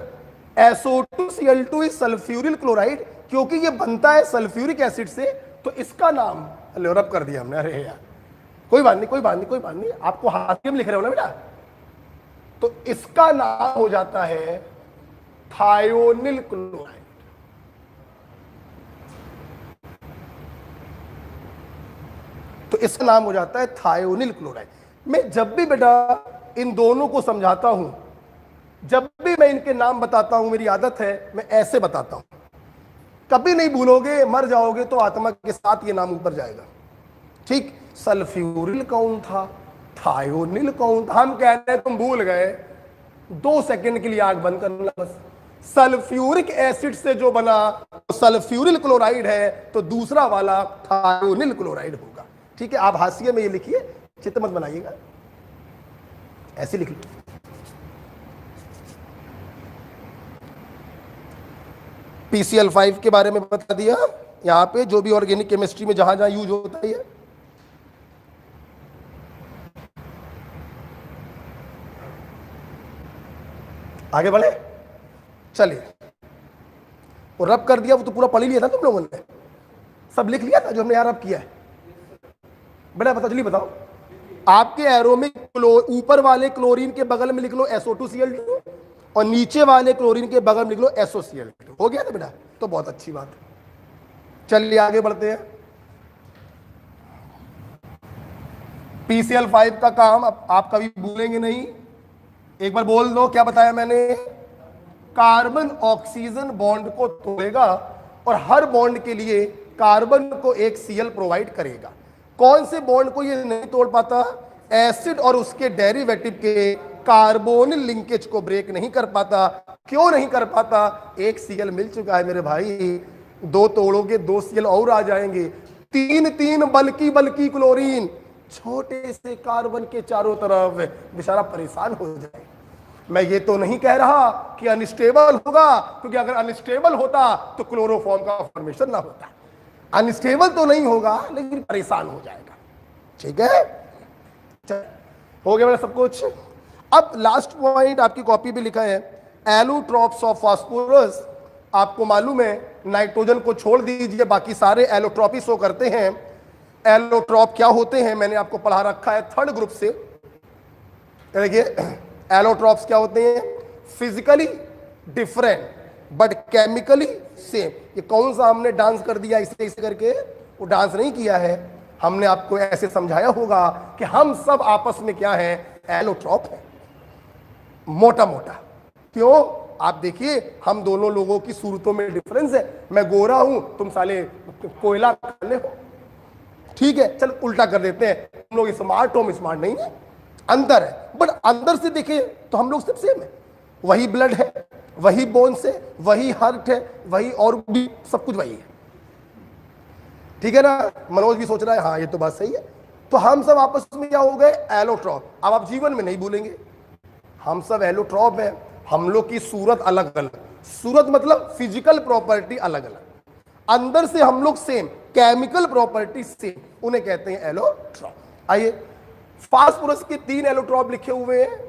SO2Cl2 इज सल्फ्यूरिल क्लोराइड, क्योंकि ये बनता है सल्फ्यूरिक एसिड से, तो इसका नाम रब कर दिया हमने। अरे यार, कोई बात नहीं, कोई बात नहीं, कोई बात नहीं, आपको हाथ में लिख रहे हो ना बेटा, तो इसका नाम हो जाता है थायोनिल क्लोराइड। तो इसका नाम हो जाता है थायोनिल क्लोराइड। मैं जब भी बेटा इन दोनों को समझाता हूं, जब भी मैं इनके नाम बताता हूं, मेरी आदत है मैं ऐसे बताता हूं, कभी नहीं भूलोगे, मर जाओगे तो आत्मा के साथ ये नाम ऊपर जाएगा। ठीक, सल्फ्यूरिल कौन था, थायोनिल कौन था, हम कह रहे हैं तुम भूल गए, 2 सेकंड के लिए आंख बंद करना बस। सल्फ्यूरिक एसिड से जो बना सल्फ्यूरिल क्लोराइड है, तो दूसरा वाला थायोनिल क्लोराइड होगा। ठीक है, आप हाशिए में ये लिखिए, चित्र मत बनाइएगा, ऐसे लिख लो। PCl5 के बारे में बता दिया, यहां पे जो भी ऑर्गेनिक केमिस्ट्री में जहां जहां यूज होता है। आगे बढ़े, चलिए, वो रब कर दिया, वो तो पूरा पढ़ ही लिया था तुम लोगों ने, सब लिख लिया था जो हमने यार रब किया है। बेटा बता, जल्दी बताओ, आपके एरोमिक ऊपर वाले क्लोरीन के बगल में लिख लो SO2Cl2, और नीचे वाले क्लोरीन के बगल में लिख लो SOCl2। हो गया ना बेटा? तो बहुत अच्छी बात है। चलिए आगे बढ़ते हैं। PCl5 का काम अब आप कभी भूलेंगे नहीं, एक बार बोल दो, क्या बताया मैंने? कार्बन ऑक्सीजन बॉन्ड को तोड़ेगा और हर बॉन्ड के लिए कार्बन को एक Cl प्रोवाइड करेगा। कौन से बॉन्ड को ये नहीं तोड़ पाता? एसिड और उसके डेरिवेटिव के कार्बोनिल लिंकेज को ब्रेक नहीं कर पाता। क्यों नहीं कर पाता? एक Cl मिल चुका है मेरे भाई, 2 तोड़ोगे 2 Cl और आ जाएंगे, 3 बल्कि क्लोरीन छोटे से कार्बन के चारों तरफ, बेचारा परेशान हो जाए। मैं ये तो नहीं कह रहा कि अनस्टेबल होगा, क्योंकि अगर अनस्टेबल होता तो क्लोरोफॉर्म का फॉर्मेशन ना होता। अनस्टेबल तो नहीं होगा, लेकिन परेशान हो जाएगा। ठीक है, हो गया मेरा सब कुछ। अब लास्ट पॉइंट आपकी कॉपी पे लिखा है, एलोट्रॉप्स ऑफ फास्फोरस। आपको मालूम है नाइट्रोजन को छोड़ दीजिए, बाकी सारे एलोट्रॉपी शो करते हैं। एलोट्रॉप क्या होते हैं मैंने आपको पढ़ा रखा है 3rd ग्रुप से। देखिए एलोट्रॉप्स क्या होते हैं? Physically different but chemically same. ये कौन सा हमने डांस कर दिया इसे इसे करके? वो डांस नहीं किया है, हमने आपको ऐसे समझाया होगा कि हम सब आपस में क्या है? एलोट्रॉप है, मोटा मोटा। क्यों? आप देखिए हम दोनों लोगों की सूरतों में डिफरेंस है। मैं गोरा हूं, तुम साले कोयला काले हो। ठीक है, चल उल्टा कर देते हैं, तुम लोग स्मार्ट हो, हम स्मार्ट नहीं है, अंतर है। बट अंदर से देखें तो हम लोग सब सेम है। वही ब्लड है, वही बोन्स है, वही हार्ट है, वही और भी सब कुछ वही है। ठीक है ना? मनोज भी सोच रहा है हाँ ये तो बात सही है। तो हम सब आपस में क्या हो गए? एलोट्रॉप। अब आप जीवन में नहीं भूलेंगे, हम सब एलोट्रॉप है। हम लोग की सूरत अलग अलग, सूरत मतलब फिजिकल प्रॉपर्टी अलग अलग, अंदर से हम लोग सेम, केमिकल प्रॉपर्टी सेम, उन्हें कहते हैं एलोट्रॉप। आइए, फास्फोरस के 3 एलोट्रॉप लिखे हुए हैं,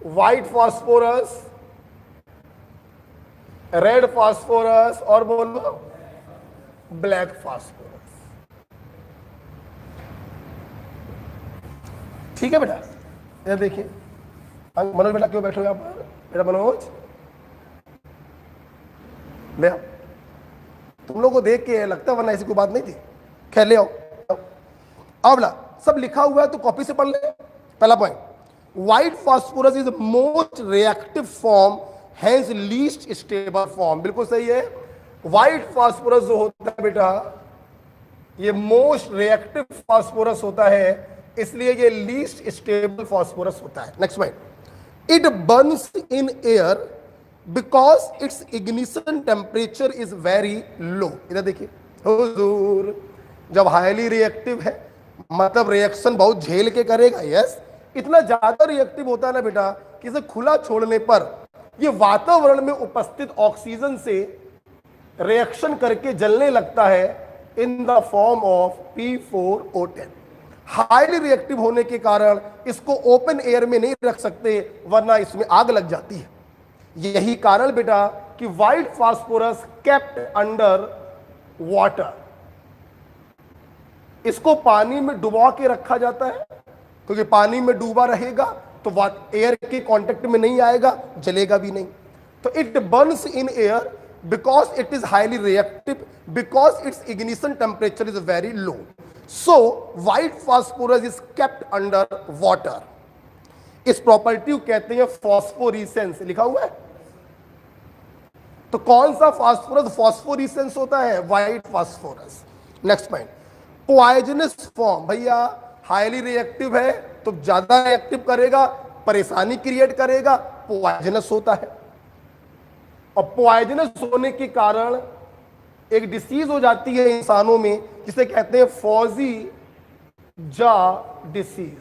व्हाइट फास्फोरस, रेड फास्फोरस और बोलो ब्लैक फास्फोरस। ठीक है बेटा, ये देखिए मनोज बेटा क्यों बैठे हो यहां पर? बेटा मनोज ले आओ, तुम लोग को देख के लगता है वरना ऐसी कोई बात नहीं थी। खैर ले आओ। अब सब लिखा हुआ है तो कॉपी से पढ़ ले। पहला point, white phosphorus is most reactive form, hence least stable form. बिल्कुल सही है। व्हाइट फास्फोरस जो होता है बेटा, ये मोस्ट रिएक्टिव फास्फोरस होता है, इसलिए ये लीस्ट स्टेबल फास्फोरस होता है। Next point, it Burns in air because it's ignition temperature is very low. इधर देखिए हुजूर, जब हाईली रिएक्टिव है मतलब रिएक्शन बहुत झेल के करेगा। यस, इतना ज्यादा रिएक्टिव होता है ना बेटा कि इसे खुला छोड़ने पर ये वातावरण में उपस्थित ऑक्सीजन से रिएक्शन करके जलने लगता है in the form of P4O10। Highly reactive होने के कारण इसको ओपन एयर में नहीं रख सकते, वरना इसमें आग लग जाती है। यही कारण बेटा कि white phosphorus kept under water, इसको पानी में डुबा के रखा जाता है, क्योंकि पानी में डूबा रहेगा तो एयर के कांटेक्ट में नहीं आएगा, जलेगा भी नहीं। तो it Burns in air because it is highly reactive, because it's ignition temperature is very low, so white phosphorus is kept under water. इस प्रॉपर्टी को कहते हैं फॉस्फोरिसेंस, लिखा हुआ है। तो कौन सा फास्फोरस फॉस्फोरिसेंस होता है? White phosphorus. Next point, poisonous form. भैया हाईली रिएक्टिव है तो ज्यादा रिएक्टिव करेगा, परेशानी क्रिएट करेगा, पॉइजनस होता है। और पॉइजनस होने के कारण एक डिसीज हो जाती है इंसानों में, जिसे कहते हैं फौजी जा डिसीज।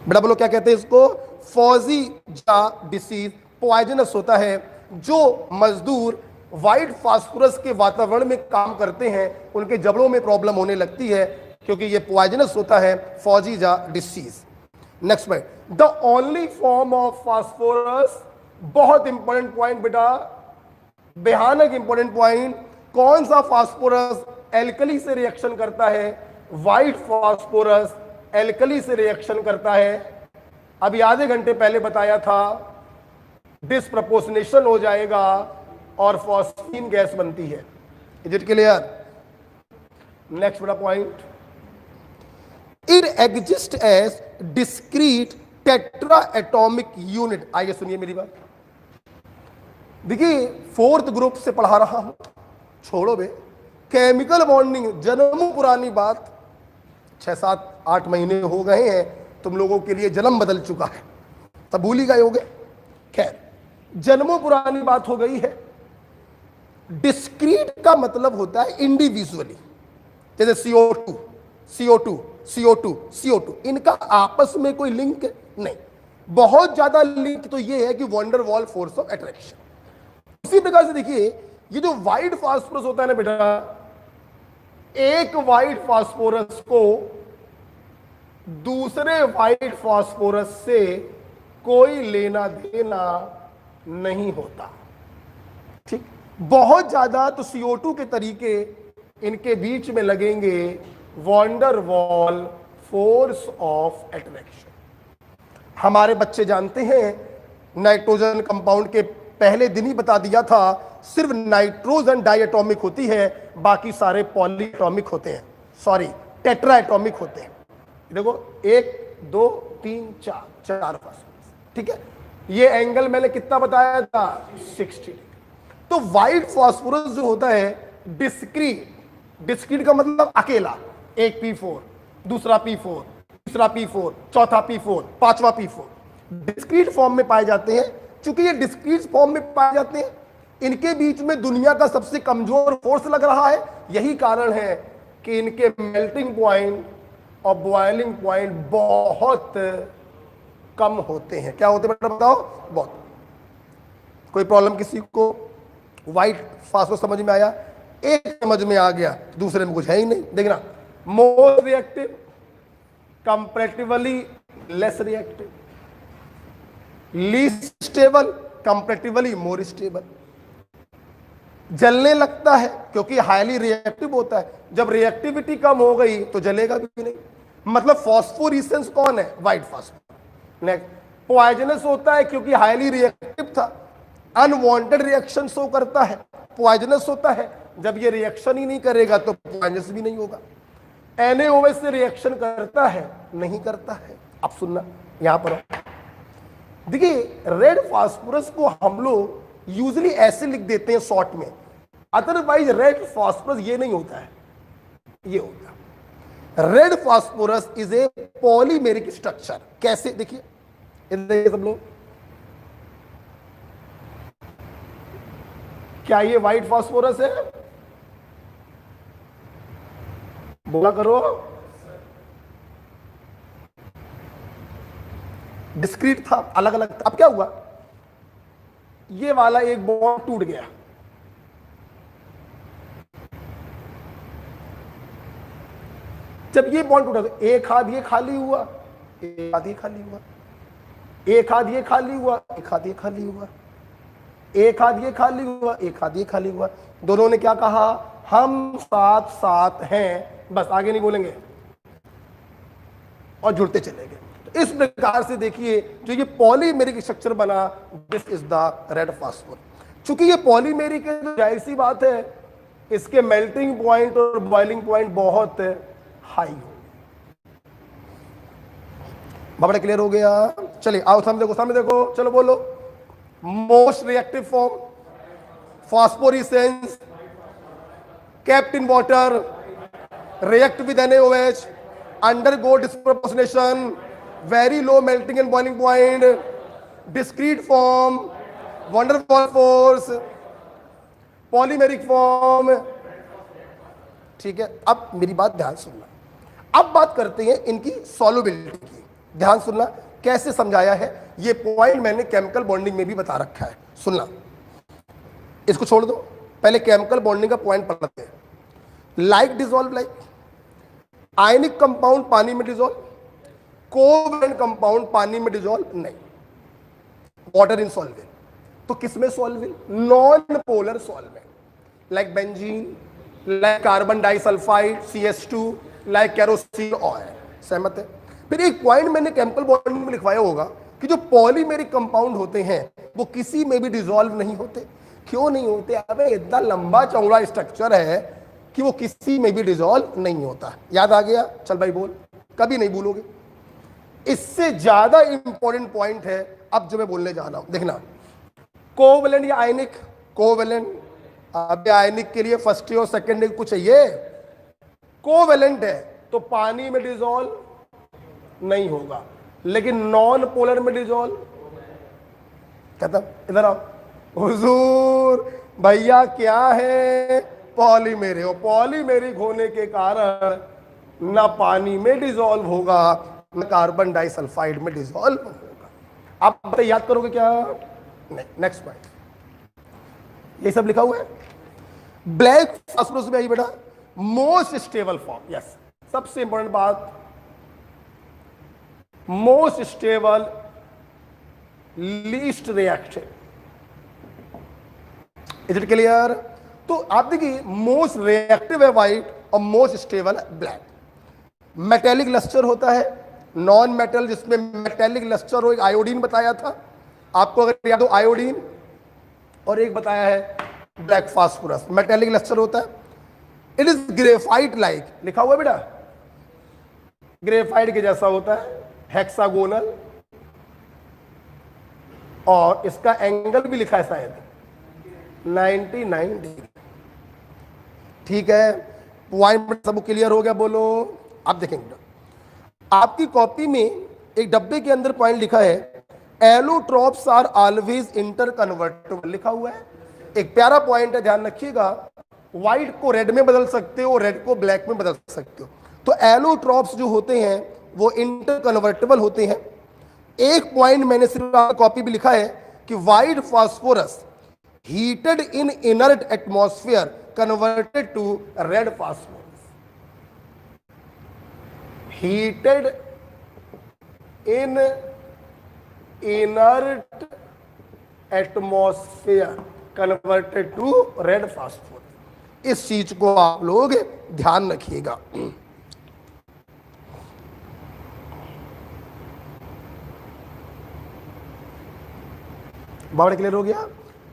बेटा बोलो क्या कहते हैं इसको? फौजी जा डिसीज। पॉइजनस होता है। जो मजदूर व्हाइट फास्फोरस के वातावरण में काम करते हैं उनके जबड़ों में प्रॉब्लम होने लगती है, क्योंकि ये पॉइजनस होता है, फौजी जा disease. Next point, the only form of phosphorus. बहुत इंपॉर्टेंट पॉइंट बेटा, भयानक इंपॉर्टेंट पॉइंट। कौन सा फास्फोरस एल्कली से रिएक्शन करता है? व्हाइट फास्फोरस एल्कली से रिएक्शन करता है। अभी आधे घंटे पहले बताया था, डिस्प्रपोर्शनेशन हो जाएगा और फॉस्फीन गैस बनती है। Is it clear? नेक्स्ट बड़ा point, it exist as discrete tetra atomic unit. आइए सुनिए मेरी बात। देखिए फोर्थ ग्रुप से पढ़ा रहा हूं, छोड़ो बे। केमिकल बॉन्डिंग जन्मों पुरानी बात, 6-7-8 महीने हो गए हैं, तुम लोगों के लिए जन्म बदल चुका है, तब भूल ही गए होगे। खैर, जन्मों पुरानी बात हो गई है। डिस्क्रीट का मतलब होता है इंडिविजुअली, जैसे CO2 CO2 CO2 CO2, इनका आपस में कोई लिंक नहीं। बहुत ज्यादा लिंक तो ये है कि wonder wall force of attraction. उसी प्रकार से देखिए, ये जो व्हाइट फास्फोरस होता है ना बेटा, एक व्हाइट फास्फोरस को दूसरे व्हाइट फास्फोरस से कोई लेना देना नहीं होता। ठीक, बहुत ज्यादा तो CO2 के तरीके इनके बीच में लगेंगे, van der Waal force of attraction. हमारे बच्चे जानते हैं, नाइट्रोजन कंपाउंड के पहले दिन ही बता दिया था, सिर्फ नाइट्रोजन डाइएटॉमिक होती है, बाकी सारे पॉलीएटॉमिक होते हैं, सॉरी टेट्रा एटॉमिक होते हैं। देखो 1 2 3 4 4 फास्फोरस। ठीक है, ये एंगल मैंने कितना बताया था? 60। तो व्हाइट फास्फोरस जो होता है डिस्क्रीट, डिस्क्रीट का मतलब अकेला, एक P4, दूसरा P4, तीसरा P4, चौथा P4, पांचवा P4, डिस्क्रीट फॉर्म में पाए जाते हैं। चूंकि ये डिस्क्रीट फॉर्म में पाए जाते हैं, इनके बीच में दुनिया का सबसे कमजोर फोर्स लग रहा है। यही कारण है कि इनके मेल्टिंग पॉइंट और बॉइलिंग पॉइंट बहुत कम होते हैं। क्या होते हैं बेटा बताओ? बहुत। कोई प्रॉब्लम किसी को? व्हाइट फास्फोरस समझ में आया? एक समझ में आ गया, दूसरे में कुछ है ही नहीं। देखना, more reactive, comparatively less reactive, least stable, comparatively more stable. जलने लगता है क्योंकि हाईली रिएक्टिव होता है। जब रिएक्टिविटी कम हो गई तो जलेगा भी नहीं। मतलब फॉस्फोरिसेंस कौन है? White phosphorus. नेक्स्ट, पॉइजनस होता है क्योंकि हाईली रिएक्टिव था, अनवांटेड रिएक्शन शो करता है, पॉइजनस होता है। जब ये रिएक्शन ही नहीं करेगा तो पॉइजनस भी नहीं होगा। NaOH से रिएक्शन करता है? नहीं करता है। अब सुनना, यहां पर देखिए, रेड फास्फोरस को हम लोग यूजली ऐसे लिख देते हैं शॉर्ट में, अदरवाइज रेड फास्फोरस ये नहीं होता है, ये होता है red phosphorus is a polymeric structure. कैसे, देखिए इधर सब लोग, क्या ये व्हाइट फास्फोरस है? बोला करो। डिस्क्रीट था, अलग अलग था। अब क्या हुआ, ये वाला एक बॉन्ड टूट गया, जब ये बॉन्ड टूटा तो एक हाथ ये खाली हुआ, एक हाथ ये खाली हुआ, एक हाथ ये खाली हुआ, एक हाथ ये खाली हुआ, एक हाथ ये खाली हुआ, एक हाथ ये खाली हुआ। दोनों ने क्या कहा, हम साथ साथ हैं, बस आगे नहीं बोलेंगे और जुड़ते चले गए। तो इस प्रकार से देखिए जो ये पॉलीमेरिक स्ट्रक्चर बना, this is the red phosphorus. चूंकि ये पॉलीमेरिक है तो जाहिर सी बात है इसके मेल्टिंग पॉइंट और बॉइलिंग पॉइंट बहुत हाई हो। बाबा क्लियर हो गया? चलिए आओ सामने देखो, सामने देखो, चलो बोलो। Most reactive form phosphorescence, kept in water, react with NaOH, undergo disproportionation, very low melting and boiling point, discrete form, van der Waals force, polymeric form। ठीक है, अब मेरी बात ध्यान सुनना। अब बात करते हैं इनकी सॉल्युबिलिटी की। ध्यान सुनना, कैसे समझाया है ये पॉइंट मैंने केमिकल बॉन्डिंग में भी बता रखा है। सुनना, इसको छोड़ दो, पहले केमिकल बॉन्डिंग का पॉइंट पढ़ते हैं। Like dissolve like, ionic compound पानी में डिसॉल्व, कोवैलेंट कंपाउंड पानी में डिसॉल्व नहीं, वाटर इनसॉल्वेबल। तो किसमें solvable? Non polar solvent, like benzene, like carbon disulphide CH2, like kerosene oil. सहमत है? फिर एक पॉइंट मैंने केमिकल बॉन्डिंग में लिखवाया होगा कि जो पॉलीमेरिक कंपाउंड होते हैं वो किसी में भी डिसॉल्व नहीं होते। क्यों नहीं होते? अबे इतना लंबा चौड़ा स्ट्रक्चर है कि वो किसी में भी डिसॉल्व नहीं होता। याद आ गया? चल भाई बोल, कभी नहीं भूलोगे। इससे ज्यादा इंपॉर्टेंट पॉइंट है अब जो मैं बोलने जा रहा हूं, देखना। कोवैलेंट या आयनिक? कोवैलेंट। अब आयनिक के लिए फर्स्ट और सेकेंड कुछ चाहिए? कोवैलेंट है तो पानी में डिसॉल्व नहीं होगा, लेकिन नॉन पोलर में डिसॉल्व। खत्म। इधर आओ हुजूर, भैया क्या है? पॉलीमेरिक। और पॉलीमेरिक होने के कारण ना पानी में डिसॉल्व होगा ना कार्बन डाइसल्फाइड में डिसॉल्व होगा। आप बताइए, याद करोगे क्या? नहीं। नेक्स्ट पॉइंट, ये सब लिखा हुआ है। ब्लैक फास्फोरस में आई बेटा, मोस्ट स्टेबल फॉर्म। यस, सबसे इंपॉर्टेंट बात, most stable, least reactive. Is it clear? तो आप देखिए, मोस्ट रिएक्टिव है व्हाइट और मोस्ट स्टेबल है ब्लैक। मेटेलिक लस्टर होता है, नॉन मेटल जिसमें मेटेलिक लस्टर हो, एक आयोडीन बताया था आपको अगर याद हो, आयोडीन, और एक बताया है ब्लैक फास्फोरस। मेटेलिक लस्टर होता है। इट इज ग्रेफाइट लाइक, लिखा हुआ है बेटा, ग्रेफाइट के जैसा होता है, हेक्सागोनल, और इसका एंगल भी लिखा है शायद 99 डिग्री। ठीक है, पॉइंट सब क्लियर हो गया? बोलो। आप देखेंगे आपकी कॉपी में एक डब्बे के अंदर पॉइंट लिखा है, allotropes are always interconvertible, लिखा हुआ है। एक प्यारा पॉइंट है, ध्यान रखिएगा। व्हाइट को रेड में बदल सकते हो, रेड को ब्लैक में बदल सकते हो। तो एलोट्रॉप्स जो होते हैं वो इंटर कन्वर्टेबल होते हैं। एक पॉइंट मैंने सिर्फ कॉपी भी लिखा है कि white phosphorus heated in inert atmosphere converted to red phosphorus. Heated in inert atmosphere converted to red phosphorus. इस चीज को आप लोग ध्यान रखिएगा। बात क्लियर हो गया?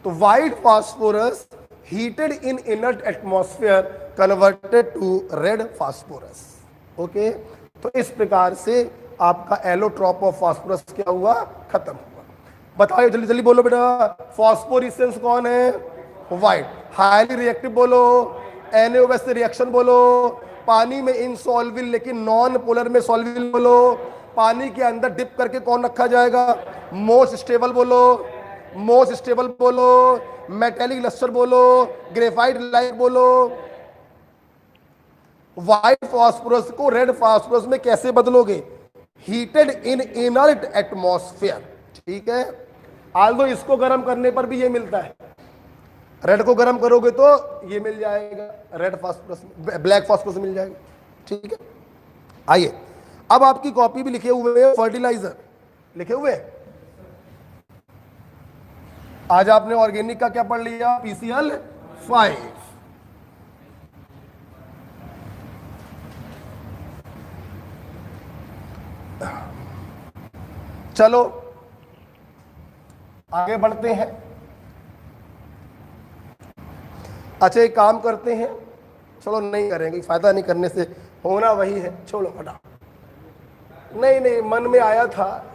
तो white phosphorus heated in inert atmosphere converted to red phosphorus. Okay, तो इस प्रकार से आपका एलोट्रॉप ऑफ फास्फोरस क्या हुआ, खत्म हुआ। बताओ जल्दी जल्दी बोलो बेटा, फास्फोरेसेंस कौन है, व्हाइट। हाईली रिएक्टिव बोलो, NaOH से रिएक्शन बोलो, पानी में इनसॉल्वेबल लेकिन नॉन पोलर में सॉल्वेबल बोलो, पानी के अंदर डिप करके कौन रखा जाएगा, मोस्ट स्टेबल बोलो, मोस्ट स्टेबल बोलो, मेटेलिक लस्टर बोलो, ग्रेफाइट लाइक बोलो। व्हाइट फास्फोरस को रेड फास्फोरस में कैसे बदलोगे, हीटेड इन इनर्ट एटमॉस्फेयर, ठीक है। आल्दो इसको गर्म करने पर भी ये मिलता है, रेड को गर्म करोगे तो ये मिल जाएगा, रेड फास्फोरस, ब्लैक फास्फोरस मिल जाएगा, ठीक है। आइए अब आपकी कॉपी भी लिखे हुए हैं फर्टिलाइजर, लिखे हुए हैं। आज आपने ऑर्गेनिक का क्या पढ़ लिया, PCl5। चलो आगे बढ़ते हैं। अच्छा एक काम करते हैं, चलो नहीं करेंगे, फायदा नहीं करने से, होना वही है, छोड़ो हटा। नहीं नहीं, मन में आया था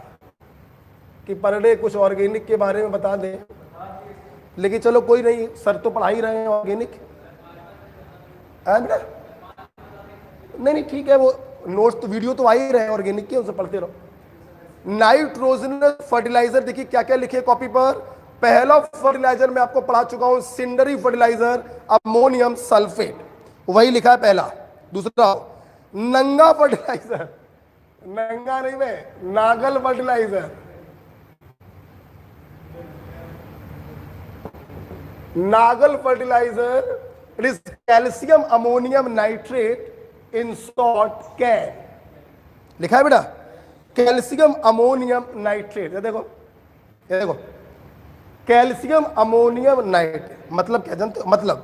कि पर डे कुछ ऑर्गेनिक के बारे में बता दें, लेकिन चलो कोई नहीं, सर तो पढ़ा ही रहे हैं ऑर्गेनिक, नहीं नहीं ठीक है, वो नोट्स तो वीडियो तो आ ही रहे हैं ऑर्गेनिक के, उनसे पढ़ते रहो। नाइट्रोजनस फर्टिलाइजर देखिए क्या क्या लिखे कॉपी पर। पहला फर्टिलाइजर मैं आपको पढ़ा चुका हूं, सिंडरी फर्टिलाइजर, अमोनियम सल्फेट, वही लिखा है पहला। दूसरा नंगा फर्टिलाइजर, नंगा नहीं में, Nangal fertilizer, Nangal fertilizer, it is calcium ammonium nitrate in short can, लिखा है बेटा, कैल्शियम अमोनियम नाइट्रेट। ये देखो, ये देखो, कैल्शियम अमोनियम नाइट्रेट मतलब क्या जानते हो, मतलब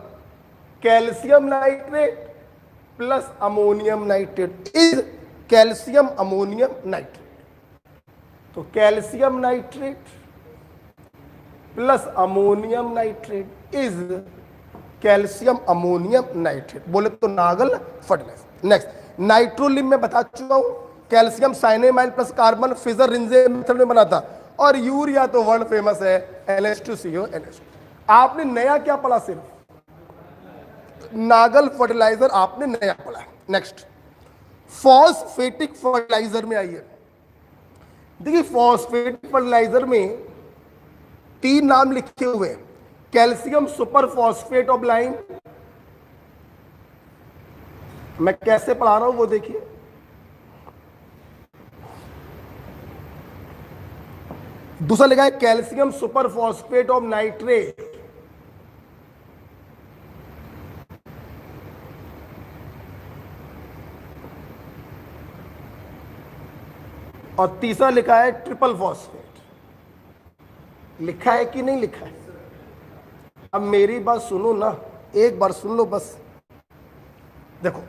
calcium nitrate plus ammonium nitrate is calcium ammonium nitrate. तो calcium nitrate plus ammonium nitrate is calcium ammonium nitrate, बोले तो नागल फर्टिलाइजर। नेक्स्ट नाइट्रोलिम में बता चुका हूं, calcium cyanamide plus carbon फिजर रिंजे method में बना था। और यूरिया तो वर्ल्ड फेमस है, NH2CO NH2। आपने नया क्या पढ़ा, सिर्फ नागल फर्टिलाइजर आपने नया पढ़ा। नेक्स्ट फॉस्फेटिक फर्टिलाइजर में आइए। देखिए फॉस्फेटिक फर्टिलाइजर में 3 नाम लिखे हुए हैं, calcium super phosphate of lime, मैं कैसे पढ़ा रहा हूं वो देखिए। दूसरा लिखा है calcium super phosphate of nitrate, और तीसरा लिखा है ट्रिपल फॉस्फेट। लिखा है कि नहीं लिखा है, अब मेरी बात सुनो ना, एक बार सुन लो बस। देखो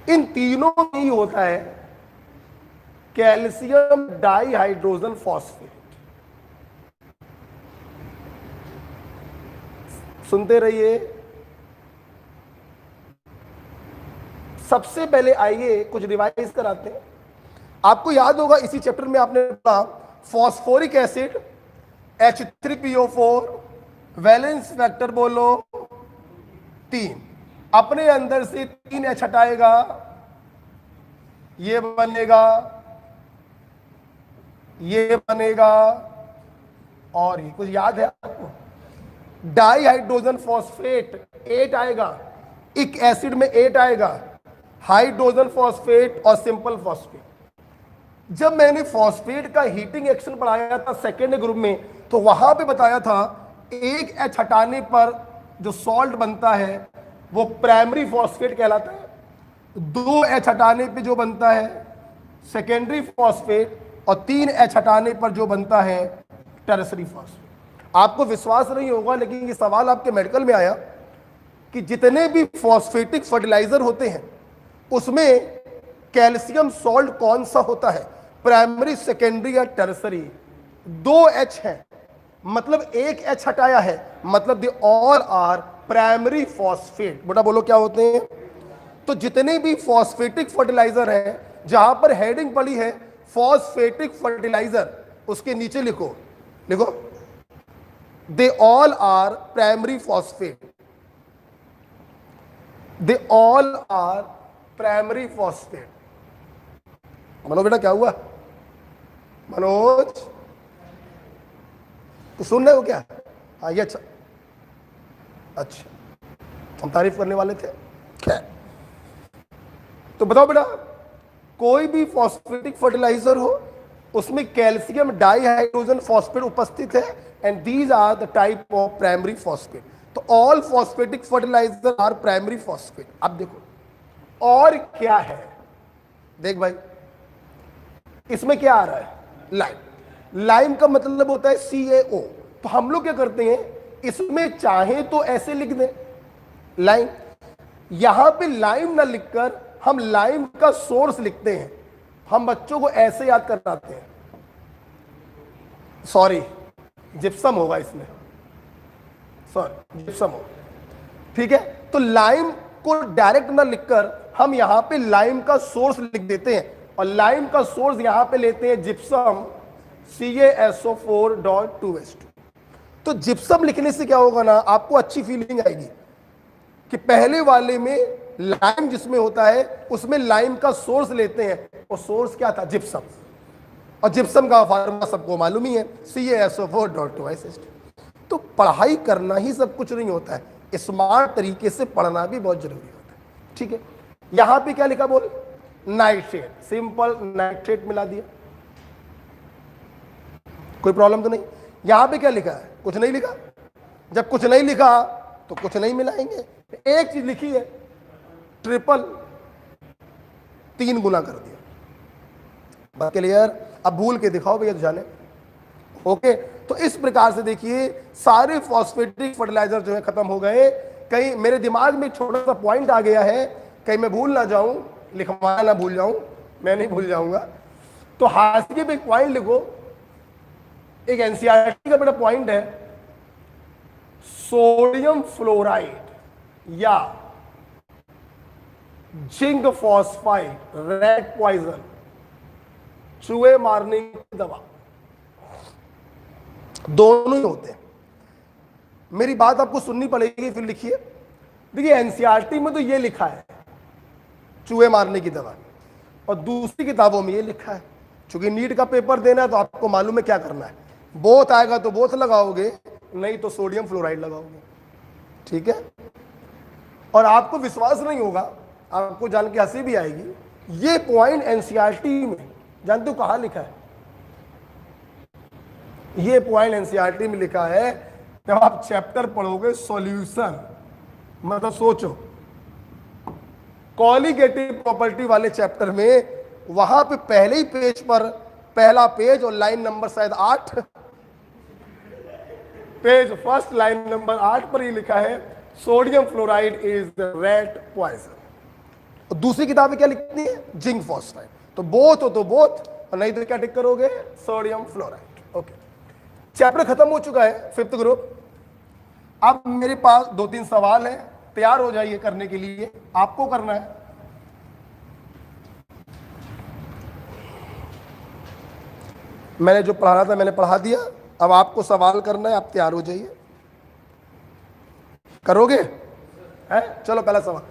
इन तीनों में ही होता है कैल्शियम डाइहाइड्रोजन फॉस्फेट। सुनते रहिए। सबसे पहले आइए कुछ रिवाइज कराते हैं। आपको याद होगा इसी चैप्टर में आपने पढ़ा phosphoric acid H3PO4, valence factor बोलो 3, अपने अंदर से 3 H हटाएगा, ये बनेगा, ये बनेगा, और ये कुछ याद है आपको, डाइहाइड्रोजन फॉस्फेट 8 आएगा, एक एसिड में 8 आएगा, हाइड्रोजन फॉस्फेट और सिंपल फॉस्फेट। जब मैंने फॉस्फेट का हीटिंग एक्शन पढ़ाया था सेकेंड ग्रुप में, तो वहां पे बताया था एक H हटाने पर जो सॉल्ट बनता है वो प्राइमरी फॉस्फेट कहलाता है, 2 H हटाने पे जो बनता है सेकेंडरी फॉस्फेट, और 3 H हटाने पर जो बनता है टर्सरी फॉस्फेट। आपको विश्वास नहीं होगा लेकिन ये सवाल आपके मेडिकल में आया कि जितने भी फॉस्फेटिक फर्टिलाइजर होते हैं उसमें कैल्शियम सॉल्ट कौन सा होता है, प्राइमरी सेकेंडरी या टर्सरी। 2 H है मतलब 1 H हटाया है, मतलब they all are primary phosphate. बेटा बोलो क्या होते हैं। तो जितने भी फॉस्फेटिक फर्टिलाइजर हैं जहां पर हेडिंग पड़ी है फॉस्फेटिक फर्टिलाइजर, उसके नीचे लिखो, लिखो they all are primary phosphate, they all are primary phosphate. Manoj बेटा क्या हुआ? मनोज तो सुन रहे हो क्या? हाँ ये अच्छा, अच्छा हम तारीफ करने वाले थे। खैर, तो बताओ बेटा, कोई भी फॉस्फेटिक फर्टिलाइजर हो उसमें कैल्शियम डाइहाइड्रोजन फॉस्फेट उपस्थित है, and these are the type of primary phosphate. तो all phosphatic fertiliser are primary phosphate. अब देखो और क्या है, देख भाई इसमें क्या आ रहा है, लाइम। लाइम का मतलब होता है CaO। तो हम लोग क्या करते हैं, इसमें चाहे तो ऐसे लिख दें लाइम, यहां पे लाइम ना लिखकर हम लाइम का सोर्स लिखते हैं। हम बच्चों को ऐसे याद कराते हैं, सॉरी जिप्सम होगा इसमें, सॉरी जिप्सम होगा, ठीक है। तो लाइम को डायरेक्ट ना लिखकर हम यहां पे लाइम का सोर्स लिख देते हैं, और लाइम का सोर्स यहां पे लेते हैं जिप्सम CaSO4.2H2। तो जिप्सम लिखने से क्या होगा ना, आपको अच्छी फीलिंग आएगी कि पहले वाले में लाइम जिसमें होता है उसमें लाइम का सोर्स लेते हैं, और सोर्स क्या था, जिप्सम। और जिप्सम का फार्मूला सबको मालूम ही है, CaSO4.2H2। तो पढ़ाई करना ही सब कुछ नहीं होता है, स्मार्ट तरीके से पढ़ना भी बहुत जरूरी होता है, ठीक है। यहां पे क्या लिखा बोल, नाइट्रेट, सिंपल नाइट्रेट मिला दिया, कोई प्रॉब्लम तो नहीं। यहां पे क्या लिखा है, कुछ नहीं लिखा। जब कुछ नहीं लिखा तो कुछ नहीं मिलाएंगे। एक चीज लिखी है, ट्रिपल 3 गुना कर दिया, बात क्लियर। अब भूल के दिखाओ भैया जाने, ओके। तो इस प्रकार से देखिए सारे फॉस्फेटिक फर्टिलाइजर जो है खत्म हो गए। कहीं मेरे दिमाग में छोटा सा पॉइंट आ गया है, कहीं मैं भूल ना जाऊं, लिखवाना ना भूल जाऊं, मैं नहीं भूल जाऊंगा। तो हाशिए पे एक पॉइंट लिखो, एक एनसीईआरटी का बड़ा पॉइंट है, सोडियम फ्लोराइड या जिंक फॉस्फाइड रेड पॉइजन, चूहे मारने की दवा, दोनों ही होते हैं। मेरी बात आपको सुननी पड़ेगी, फिर लिखिए। देखिए एनसीईआरटी में तो ये लिखा है चूहे मारने की दवा, और दूसरी किताबों में ये लिखा है। चूंकि नीट का पेपर देना है तो आपको मालूम है क्या करना है, बोथ आएगा तो बोथ लगाओगे, नहीं तो सोडियम फ्लोराइड लगाओगे, ठीक है। और आपको विश्वास नहीं होगा, आपको जान के हंसी भी आएगी, ये पॉइंट एनसीईआरटी में जानते हो कहां लिखा है? ये पॉइंट एनसीईआरटी में लिखा है, जब आप चैप्टर पढ़ोगे सॉल्यूशन, मतलब सोचो कॉलिगेटिव प्रॉपर्टी वाले चैप्टर में, वहां पे पहले ही पेज पर, पहला पेज और लाइन नंबर शायद 8, पेज फर्स्ट लाइन नंबर 8 पर ही लिखा है sodium fluoride is the red poison. और दूसरी किताब में क्या लिखनी है, जिंक फॉस्फाइड। तो बोथ हो तो बोथ, और नहीं तो क्या टिक करोगे, सोडियम फ्लोराइड। ओके, चैप्टर खत्म हो चुका है 5th ग्रुप। अब मेरे पास 2-3 सवाल है, तैयार हो जाइए करने के लिए, आपको करना है। मैंने जो पढ़ाना था मैंने पढ़ा दिया, अब आपको सवाल करना है, आप तैयार हो जाइए। करोगे? है? चलो पहला सवाल,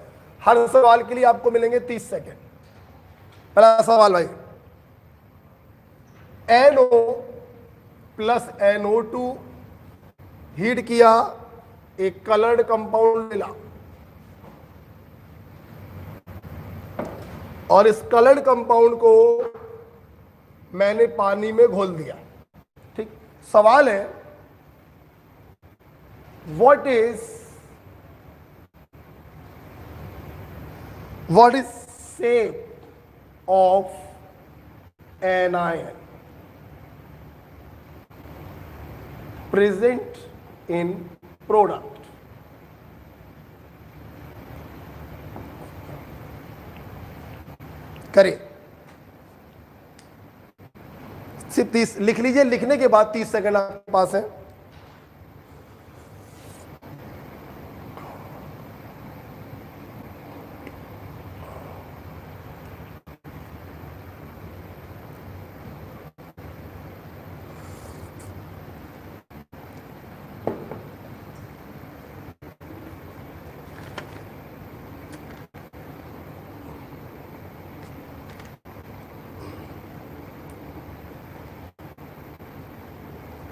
हर सवाल के लिए आपको मिलेंगे 30 सेकेंड। पहला सवाल भाई, NO प्लस NO2 हीट किया, एक कलर्ड कंपाउंड मिला, और इस कलर्ड कंपाउंड को मैंने पानी में घोल दिया, ठीक। सवाल है, what is shape of an ion present in product? करें, सिर्फ 30 लिख लीजिए, लिखने के बाद 30 सेकंड आपके पास है।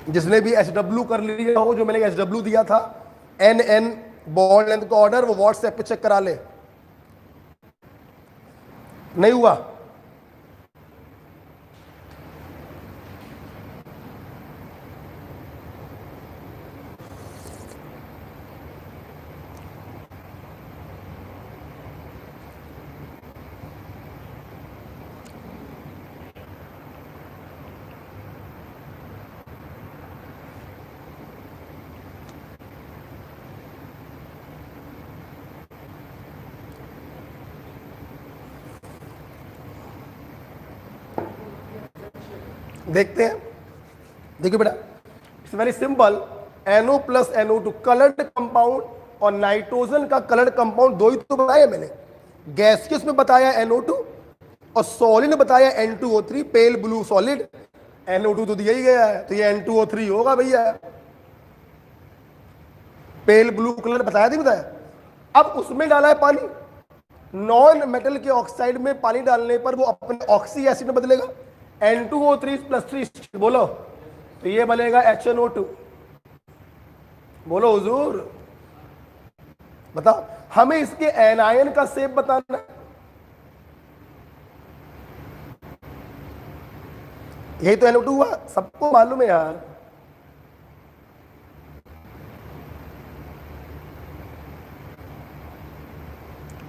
जिसने भी SW कर लिया हो, जो मैंने SW दिया था NN बॉन्ड लेंथ का ऑर्डर, वो व्हाट्सएप पे चेक करा ले। नहीं हुआ? देखते हैं, देखिए बेटा, it's very simple. NO plus NO2 coloured compound और नाइट्रोजन का कलर्ड कंपाउंड दो ही तो बताया मैंने। गैसियस में बताया NO2 और सॉलिड में बताया N2O3, pale blue solid. NO2 तो दिया ही गया है, तो ये N2O3 होगा भैया। पेल ब्लू कलर बताया नहीं बताया? अब उसमें डाला है पानी। नॉन मेटल के ऑक्साइड में पानी डालने पर वो अपने ऑक्सी एसिड में बदलेगा। N2O3 प्लस 3 बोलो, तो ये बनेगा HNO2। बोलो हुजूर, बताओ, हमें इसके एनायन का शेप बताना है। यही तो NO2 हुआ, सबको मालूम है यार।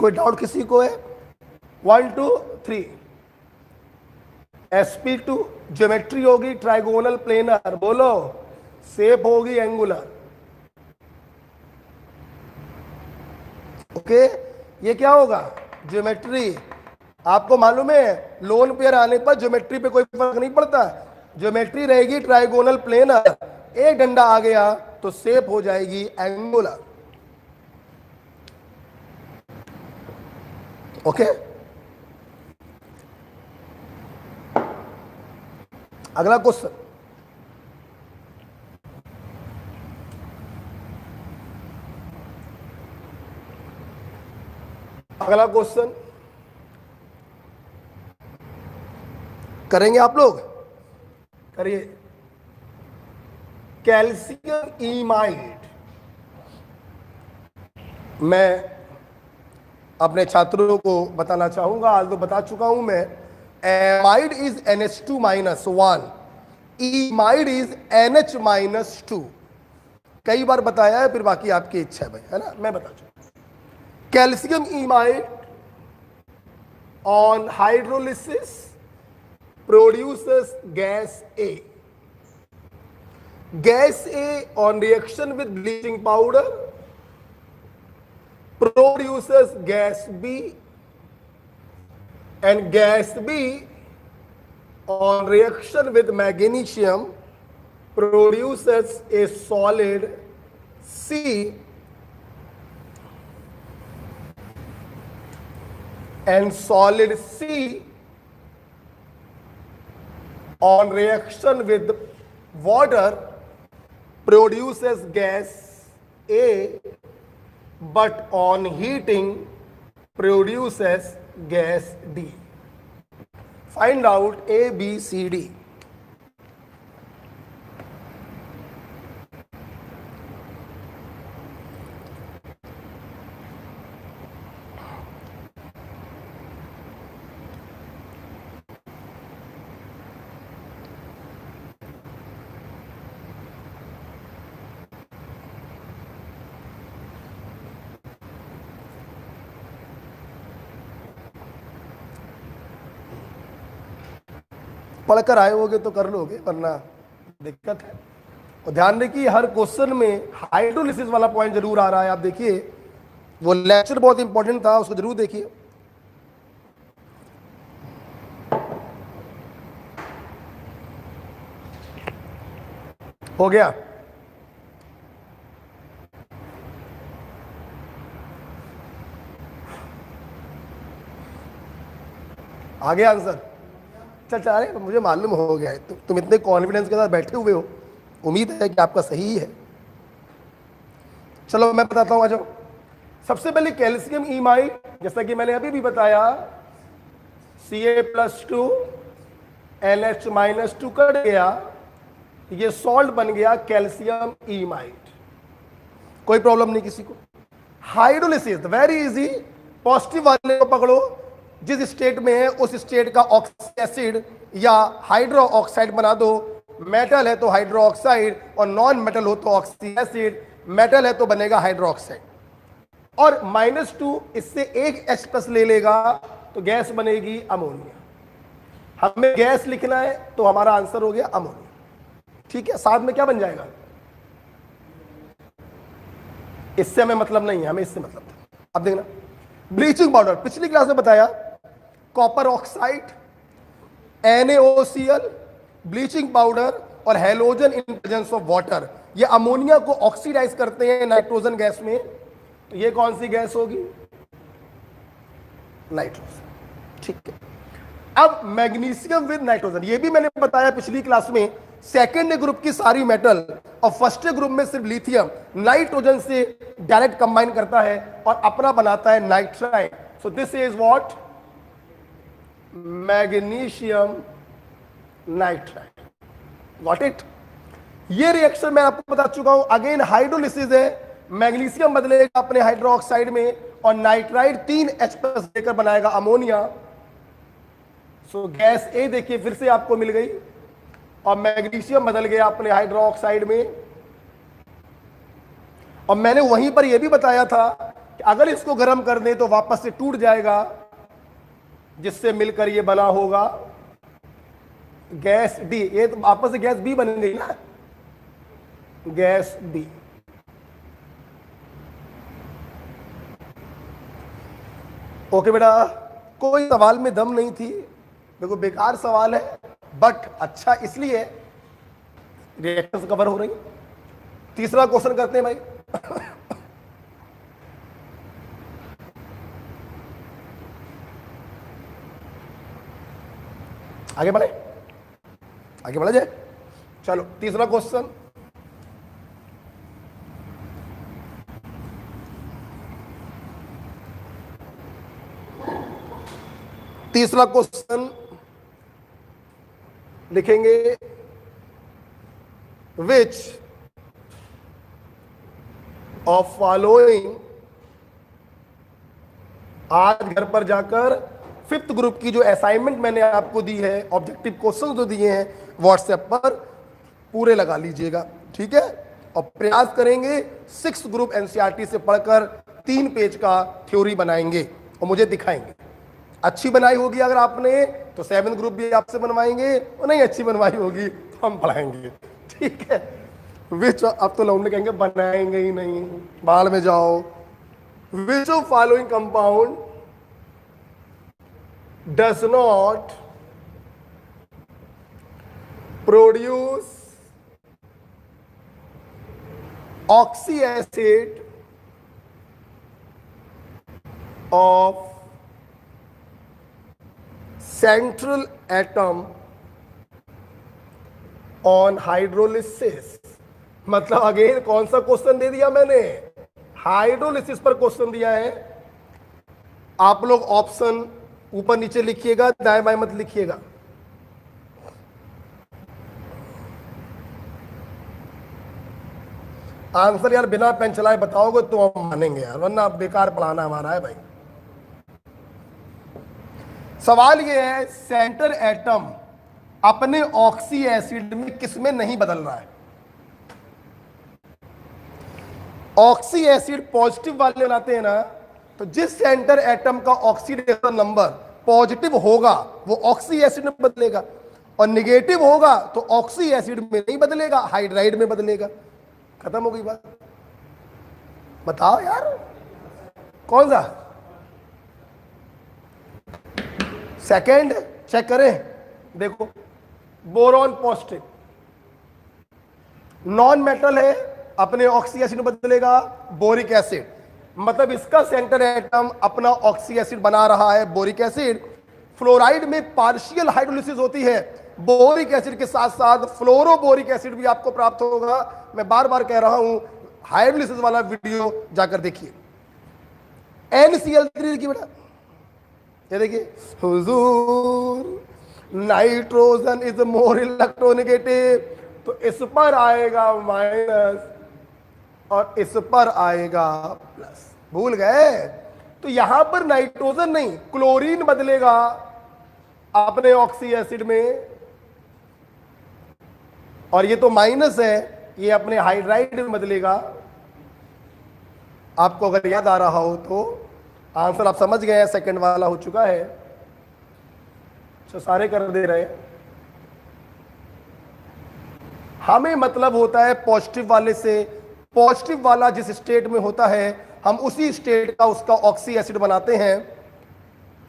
कोई डाउट किसी को है? 1 2 3 sp2 ज्योमेट्री होगी ट्राइगोनल प्लेनर, बोलो, शेप होगी एंगुलर। ओके, ये क्या होगा? ज्योमेट्री। आपको मालूम है लोन पेयर आने पर ज्योमेट्री पे कोई फर्क नहीं पड़ता, ज्योमेट्री रहेगी ट्राइगोनल प्लेनर। एक डंडा आ गया तो शेप हो जाएगी एंगुलर। ओके, अगला क्वेश्चन। अगला क्वेश्चन करेंगे आप लोग, करिए। कैल्शियम इमाइड, मैं अपने छात्रों को बताना चाहूंगा, आज तो बता चुका हूं मैं। Amide is NH2-1, imide is NH-2। कई बार बताया है, फिर बाकी आपकी इच्छा है भाई, है ना, मैं बता चुका। Calcium imide on hydrolysis produces gas A. Gas A on reaction with bleaching powder produces gas B, and gas B on reaction with magnesium produces a solid C, and solid C on reaction with water produces gas A, but on heating produces gas D. Find out A, B, C, D. पढ़कर आए होगे तो कर लोगे, वरना दिक्कत है। और ध्यान रखिए हर क्वेश्चन में हाइड्रोलिसिस वाला पॉइंट जरूर आ रहा है। आप देखिए वो लेक्चर बहुत इंपॉर्टेंट था, उसको जरूर देखिए। हो गया? आ गया आंसर? चल अरे मुझे मालूम हो गया है, तुम इतने कॉन्फिडेंस के साथ बैठे हुए हो, उम्मीद है कि आपका सही ही है। चलो मैं बताता हूं, आ जाओ। सबसे पहले कैल्शियम इमाइड, जैसा कि मैंने अभी भी बताया, Ca+2 NH-2 कट गया, ये सॉल्ट बन गया कैल्शियम ईमाइड। कोई प्रॉब्लम नहीं किसी को। हाइड्रोलिसिस वेरी इजी, पॉजिटिव वाले को पकड़ो, जिस स्टेट में है उस स्टेट का ऑक्सी एसिड या हाइड्रो ऑक्साइड बना दो। मेटल है तो हाइड्रो ऑक्साइड, और नॉन मेटल हो तो ऑक्सी एसिड। मेटल है तो बनेगा हाइड्रो ऑक्साइड। और -2 इससे एक H+ ले लेगा तो गैस बनेगी अमोनिया। हमें गैस लिखना है तो हमारा आंसर हो गया अमोनिया। ठीक है, साथ में क्या बन जाएगा? इससे हमें मतलब नहीं है, हमें इससे मतलब था। अब देखना, ब्लीचिंग पाउडर पिछली क्लास में बताया, copper oxide, NaOCl, bleaching powder और halogen in presence of water, ये अमोनिया को ऑक्सीडाइज करते हैं नाइट्रोजन गैस में। तो ये कौन सी गैस होगी? नाइट्रोजन। ठीक है, अब मैग्नीशियम विद नाइट्रोजन, ये भी मैंने बताया पिछली क्लास में, सेकेंड ग्रुप की सारी मेटल और फर्स्ट ग्रुप में सिर्फ लिथियम नाइट्रोजन से डायरेक्ट कंबाइन करता है और अपना बनाता है nitride. So this is what? Magnesium nitride. Got it? ये रिएक्शन मैं आपको बता चुका हूं। अगेन हाइड्रोलिसिस है, मैग्नीशियम बदलेगा अपने हाइड्रोक्साइड में और नाइट्राइड 3H+ देकर बनाएगा अमोनिया। सो गैस ए देखिए फिर से आपको मिल गई, और मैग्नीशियम बदल गया अपने हाइड्रोक्साइड में। और मैंने वहीं पर यह भी बताया था कि अगर इसको गर्म कर दें तो वापस से टूट जाएगा, जिससे मिलकर यह बना होगा गैस डी। ये तो वापस से गैस बी बन गई ना, गैस बी। ओके बेटा, कोई सवाल में दम नहीं थी, देखो बेकार सवाल है बट अच्छा इसलिए रिएक्शंस कवर हो रही। तीसरा क्वेश्चन करते हैं भाई। आगे बढ़े, आगे बढ़ा जाए। चलो तीसरा क्वेश्चन, तीसरा क्वेश्चन लिखेंगे, विच ऑफ फॉलोइंग, आज घर पर जाकर 5th ग्रुप की जो असाइनमेंट मैंने आपको दी है, ऑब्जेक्टिव क्वेश्चन जो दिए हैं व्हाट्सएप पर, पूरे लगा लीजिएगा। ठीक है, और प्रयास करेंगे 6th ग्रुप एनसीईआरटी से पढ़कर 3 पेज का थ्योरी बनाएंगे और मुझे दिखाएंगे। अच्छी बनाई होगी अगर आपने तो 7th ग्रुप भी आपसे बनवाएंगे, और नहीं अच्छी बनवाई होगी तो हम पढ़ाएंगे। ठीक है, विच, अब तो लौंडे कहेंगे बनाएंगे ही नहीं, बाहर में जाओ। Which of following compound does not produce oxy acid of central atom on hydrolysis। मतलब अगेन कौन सा क्वेश्चन दे दिया मैंने? हाइड्रोलिसिस पर क्वेश्चन दिया है। आप लोग ऑप्शन ऊपर नीचे लिखिएगा, दाएं बाएं मत लिखिएगा। आंसर यार बिना पेन चलाए बताओगे तो हम मानेंगे यार, वरना बेकार पढ़ाना हमारा है भाई। सवाल ये है, सेंटर एटम अपने ऑक्सी एसिड में किसमें नहीं बदल रहा है? ऑक्सी एसिड पॉजिटिव वाले बनाते हैं ना, तो जिस सेंटर एटम का ऑक्सीडेशन नंबर पॉजिटिव होगा वो ऑक्सी एसिड में बदलेगा, और नेगेटिव होगा तो ऑक्सी एसिड में नहीं बदलेगा, हाइड्राइड में बदलेगा। खत्म हो गई बात। बताओ यार कौन सा? सेकंड चेक करें, देखो बोरॉन पॉजिटिव, नॉन मेटल है, अपने ऑक्सी एसिड में बदलेगा बोरिक एसिड, मतलब इसका सेंटर एटम अपना ऑक्सी एसिड बना रहा है बोरिक एसिड। फ्लोराइड में पार्शियल हाइड्रोलिसिस होती है, बोरिक एसिड के साथ साथ फ्लोरोबोरिक एसिड भी आपको प्राप्त होगा। मैं बार बार कह रहा हूं, हाइड्रोलिसिस वाला वीडियो जाकर देखिए। NCl3 की बेटा, ये देखिए, हुजूर नाइट्रोजन इज मोर इलेक्ट्रोनेगेटिव, तो इस पर आएगा माइनस और इस पर आएगा प्लस। भूल गए? तो यहां पर नाइट्रोजन नहीं, क्लोरीन बदलेगा अपने ऑक्सी एसिड में, और ये तो माइनस है, ये अपने हाइड्राइड में बदलेगा। आपको अगर याद आ रहा हो तो आंसर आप समझ गए हैं, सेकंड वाला हो चुका है। तो सारे कर दे रहे हैं। हमें मतलब होता है पॉजिटिव वाले से, पॉजिटिव वाला जिस स्टेट में होता है हम उसी स्टेट का उसका ऑक्सी एसिड बनाते हैं।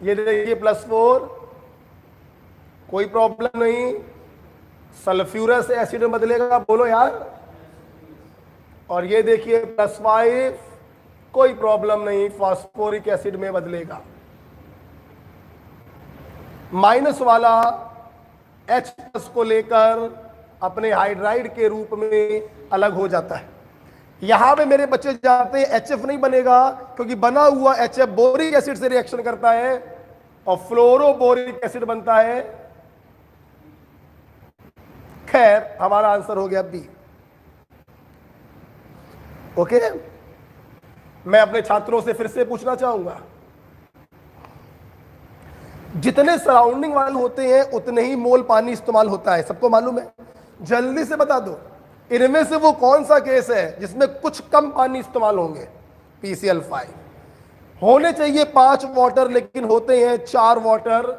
ये देखिए +4, कोई प्रॉब्लम नहीं। सल्फ्यूरस एसिड में बदलेगा, बोलो यार। और ये देखिए +5, कोई प्रॉब्लम नहीं, फास्फोरिक एसिड में बदलेगा। माइनस वाला H+ को लेकर अपने हाइड्राइड के रूप में अलग हो जाता है। यहां पे मेरे बच्चे जानते हैं HF नहीं बनेगा, क्योंकि बना हुआ HF बोरिक एसिड से रिएक्शन करता है और फ्लोरोबोरिक एसिड बनता है। खैर, हमारा आंसर हो गया B। ओके, मैं अपने छात्रों से फिर से पूछना चाहूंगा, जितने सराउंडिंग वाले होते हैं उतने ही मोल पानी इस्तेमाल होता है, सबको मालूम है। जल्दी से बता दो, इनमें से वो कौन सा केस है जिसमें कुछ कम पानी इस्तेमाल होंगे? PCl5। होने चाहिए 5 वाटर, लेकिन होते हैं 4 वाटर,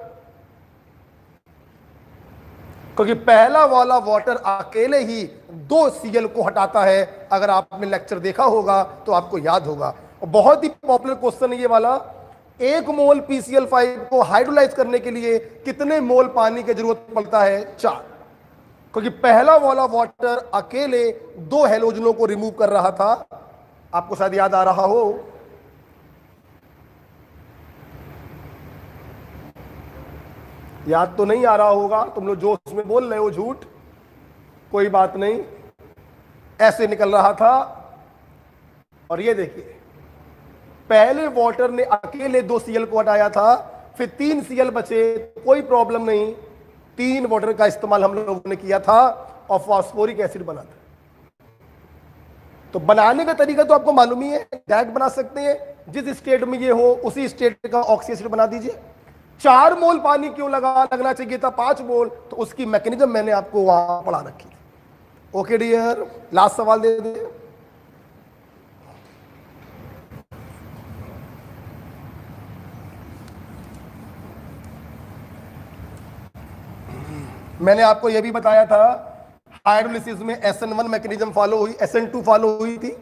क्योंकि पहला वाला वाटर अकेले ही 2 Cl को हटाता है। अगर आपने लेक्चर देखा होगा तो आपको याद होगा। और बहुत ही पॉपुलर क्वेश्चन है ये वाला, 1 मोल PCl5 को हाइड्रोलाइज करने के लिए कितने मोल पानी की जरूरत पड़ता है? 4, क्योंकि पहला वाला वाटर अकेले 2 हैलोजनों को रिमूव कर रहा था। आपको शायद याद आ रहा हो। याद तो नहीं आ रहा होगा, तुम लोग जोश में बोल रहे हो झूठ, कोई बात नहीं, ऐसे निकल रहा था। और ये देखिए, पहले वाटर ने अकेले 2 Cl को हटाया था, फिर 3 Cl बचे, कोई प्रॉब्लम नहीं, 3 वाटर का इस्तेमाल हम लोगों ने किया था और फास्फोरिक एसिड बना था। तो बनाने का तरीका तो आपको मालूम ही है, डायरेक्ट बना सकते हैं, जिस स्टेट में ये हो उसी स्टेट का ऑक्सी एसिड बना दीजिए। 4 मोल पानी क्यों लगना चाहिए था 5 मोल? तो उसकी मैकेनिज्म मैंने आपको वहां पढ़ा रखी थी। ओके डियर, लास्ट सवाल दे दे। मैंने आपको यह भी बताया था हाइड्रोलिसिस में SN1 मैकेनिज्म फॉलो हुई, SN2 फॉलो हुई थी।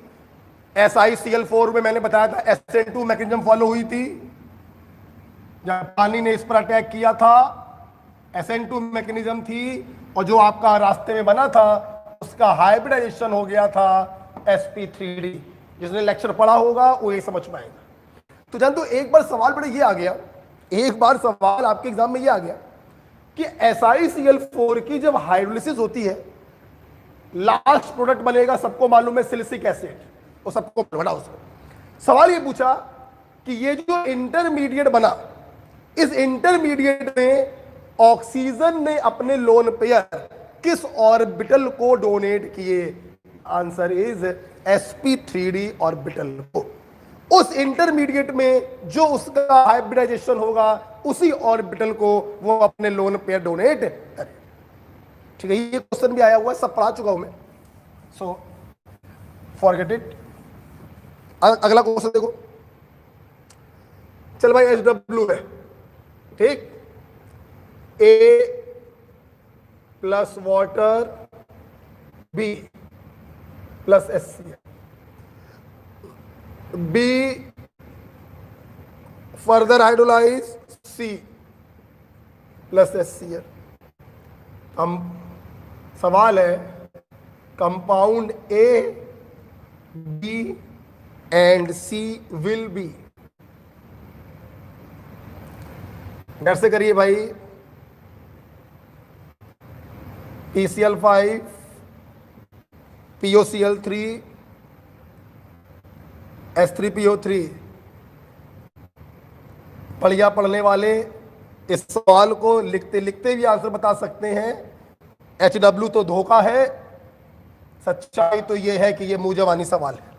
SiCl4 में मैंने बताया था SN2 मैकेनिज्म फॉलो हुई थी। जब पानी ने इस पर अटैक किया था, SN2 मैकेनिज्म थी, और जो आपका रास्ते में बना था उसका हाइब्रिडाइजेशन हो गया था sp3d। जिसने लेक्चर पढ़ा होगा वो ये समझ पाएगा। तो जान तो एक बार सवाल बड़े ये आ गया, एक बार सवाल आपके एग्जाम में ये आ गया कि SiCl4 की जब हाइड्रोलिसिस होती है, लास्ट प्रोडक्ट बनेगा, सबको मालूम है सिलिसिक एसिड, वो सबको बड़ा। उसको सवाल ये पूछा कि ये जो इंटरमीडिएट बना, इस इंटरमीडिएट में ऑक्सीजन ने अपने लोन पेयर किस ऑर्बिटल को डोनेट किए? आंसर इज sp3d ऑर्बिटल को। उस इंटरमीडिएट में जो उसका हाइब्रिडाइजेशन होगा उसी ऑर्बिटल को वो अपने लोन पेयर डोनेट करे। ठीक है, ये क्वेश्चन भी आया हुआ है, सब पढ़ा चुका हूं मैं, सो फॉरगेट इट। अगला क्वेश्चन देखो। चल भाई, HW है, ठीक, A plus water, B plus HCl, B further hydrolyse C plus HCl। हम सवाल है compound A, B and C will be. डर से करिए भाई। PCl5, POCl3, H3PO3। बढ़िया पढ़ने वाले इस सवाल को लिखते लिखते भी आंसर बता सकते हैं। HW तो धोखा है, सच्चाई तो ये है कि ये मुंह जवानी सवाल है।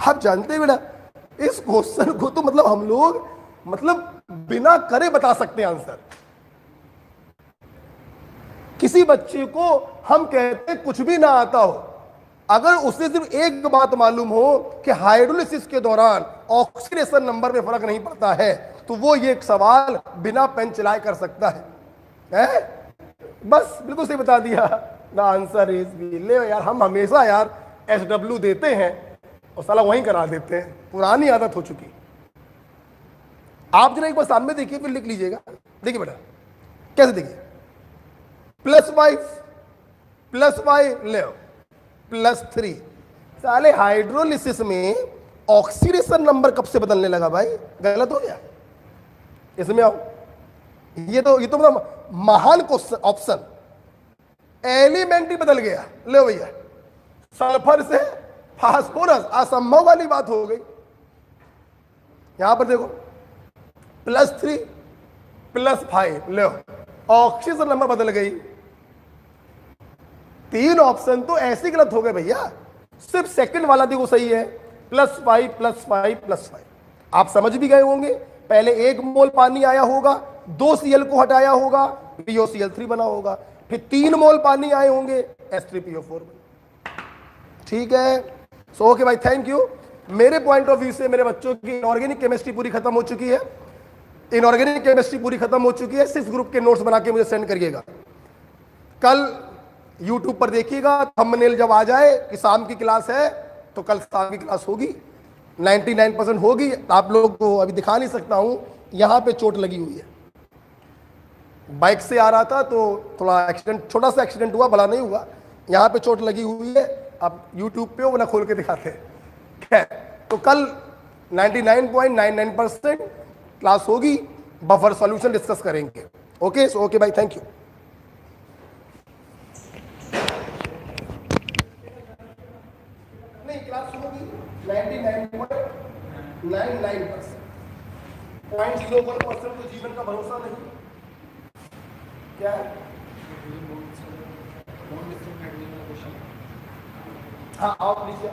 आप जानते हैं बेटा, इस क्वेश्चन को तो मतलब हम लोग मतलब बिना करे बता सकते हैं आंसर। किसी बच्चे को हम कहते हैं कुछ भी ना आता हो, अगर उसे सिर्फ एक बात मालूम हो कि हाइड्रोलिसिस के दौरान ऑक्सीडेशन नंबर में फर्क नहीं पड़ता है, तो वो ये एक सवाल बिना पेन चलाए कर सकता है? बस बिल्कुल सही बता दिया। The answer is B. ले यार, हम हमेशा यार SW देते हैं और साला वहीं करा देते हैं, पुरानी आदत हो चुकी। आप जरा एक बार सामने देखिए, फिर लिख लीजिएगा। देखिए बेटा कैसे, देखिए +5 ले +3। साले हाइड्रोलिसिस में ऑक्सीडेशन नंबर कब से बदलने लगा भाई? गलत हो गया। इसमें आओ, ये तो मतलब महान क्वेश्चन ऑप्शन, एलिमेंट ही बदल गया। ले भैया, सल्फर से फास्फोरस, असंभव वाली बात हो गई। यहां पर देखो +3 +5, लो ऑक्सीजन नंबर बदल गई। 3 ऑप्शन तो ऐसे गलत हो गए भैया, सिर्फ सेकंड वाला देखो सही है, +5 +5 +5। आप समझ भी गए होंगे, पहले 1 मोल पानी आया होगा, 2 Cl को हटाया होगा, POCl3 बना होगा, फिर 3 मोल पानी आए होंगे, H3PO4 बना। ठीक है, सो ओके भाई, थैंक यू। मेरे पॉइंट ऑफ व्यू से मेरे बच्चों की इनऑर्गेनिक केमिस्ट्री पूरी खत्म हो चुकी है। इनऑर्गेनिक केमिस्ट्री पूरी खत्म हो चुकी है। 6 ग्रुप के नोट्स बना के मुझे सेंड करिएगा। कल YouTube पर देखिएगा, थंबनेल जब आ जाए कि शाम की क्लास है, तो कल शाम की क्लास होगी, 99% होगी। आप लोग को अभी दिखा नहीं सकता हूं, यहां पे चोट लगी हुई है। बाइक से आ रहा था तो थोड़ा एक्सीडेंट, छोटा सा एक्सीडेंट हुआ, बड़ा नहीं हुआ। यहां पे चोट लगी हुई है। अब YouTube पे वो ना खोल के दिखाते हैं। तो कल 99.99% क्लास होगी, बफर सॉल्यूशन डिस्कस करेंगे। ओके, सो ओके भाई, थैंक यू। नहीं, क्लास होगी 99.99%। 0.01% तो जीवन का भरोसा नहीं। क्या है? हाँ, आप लीजिए।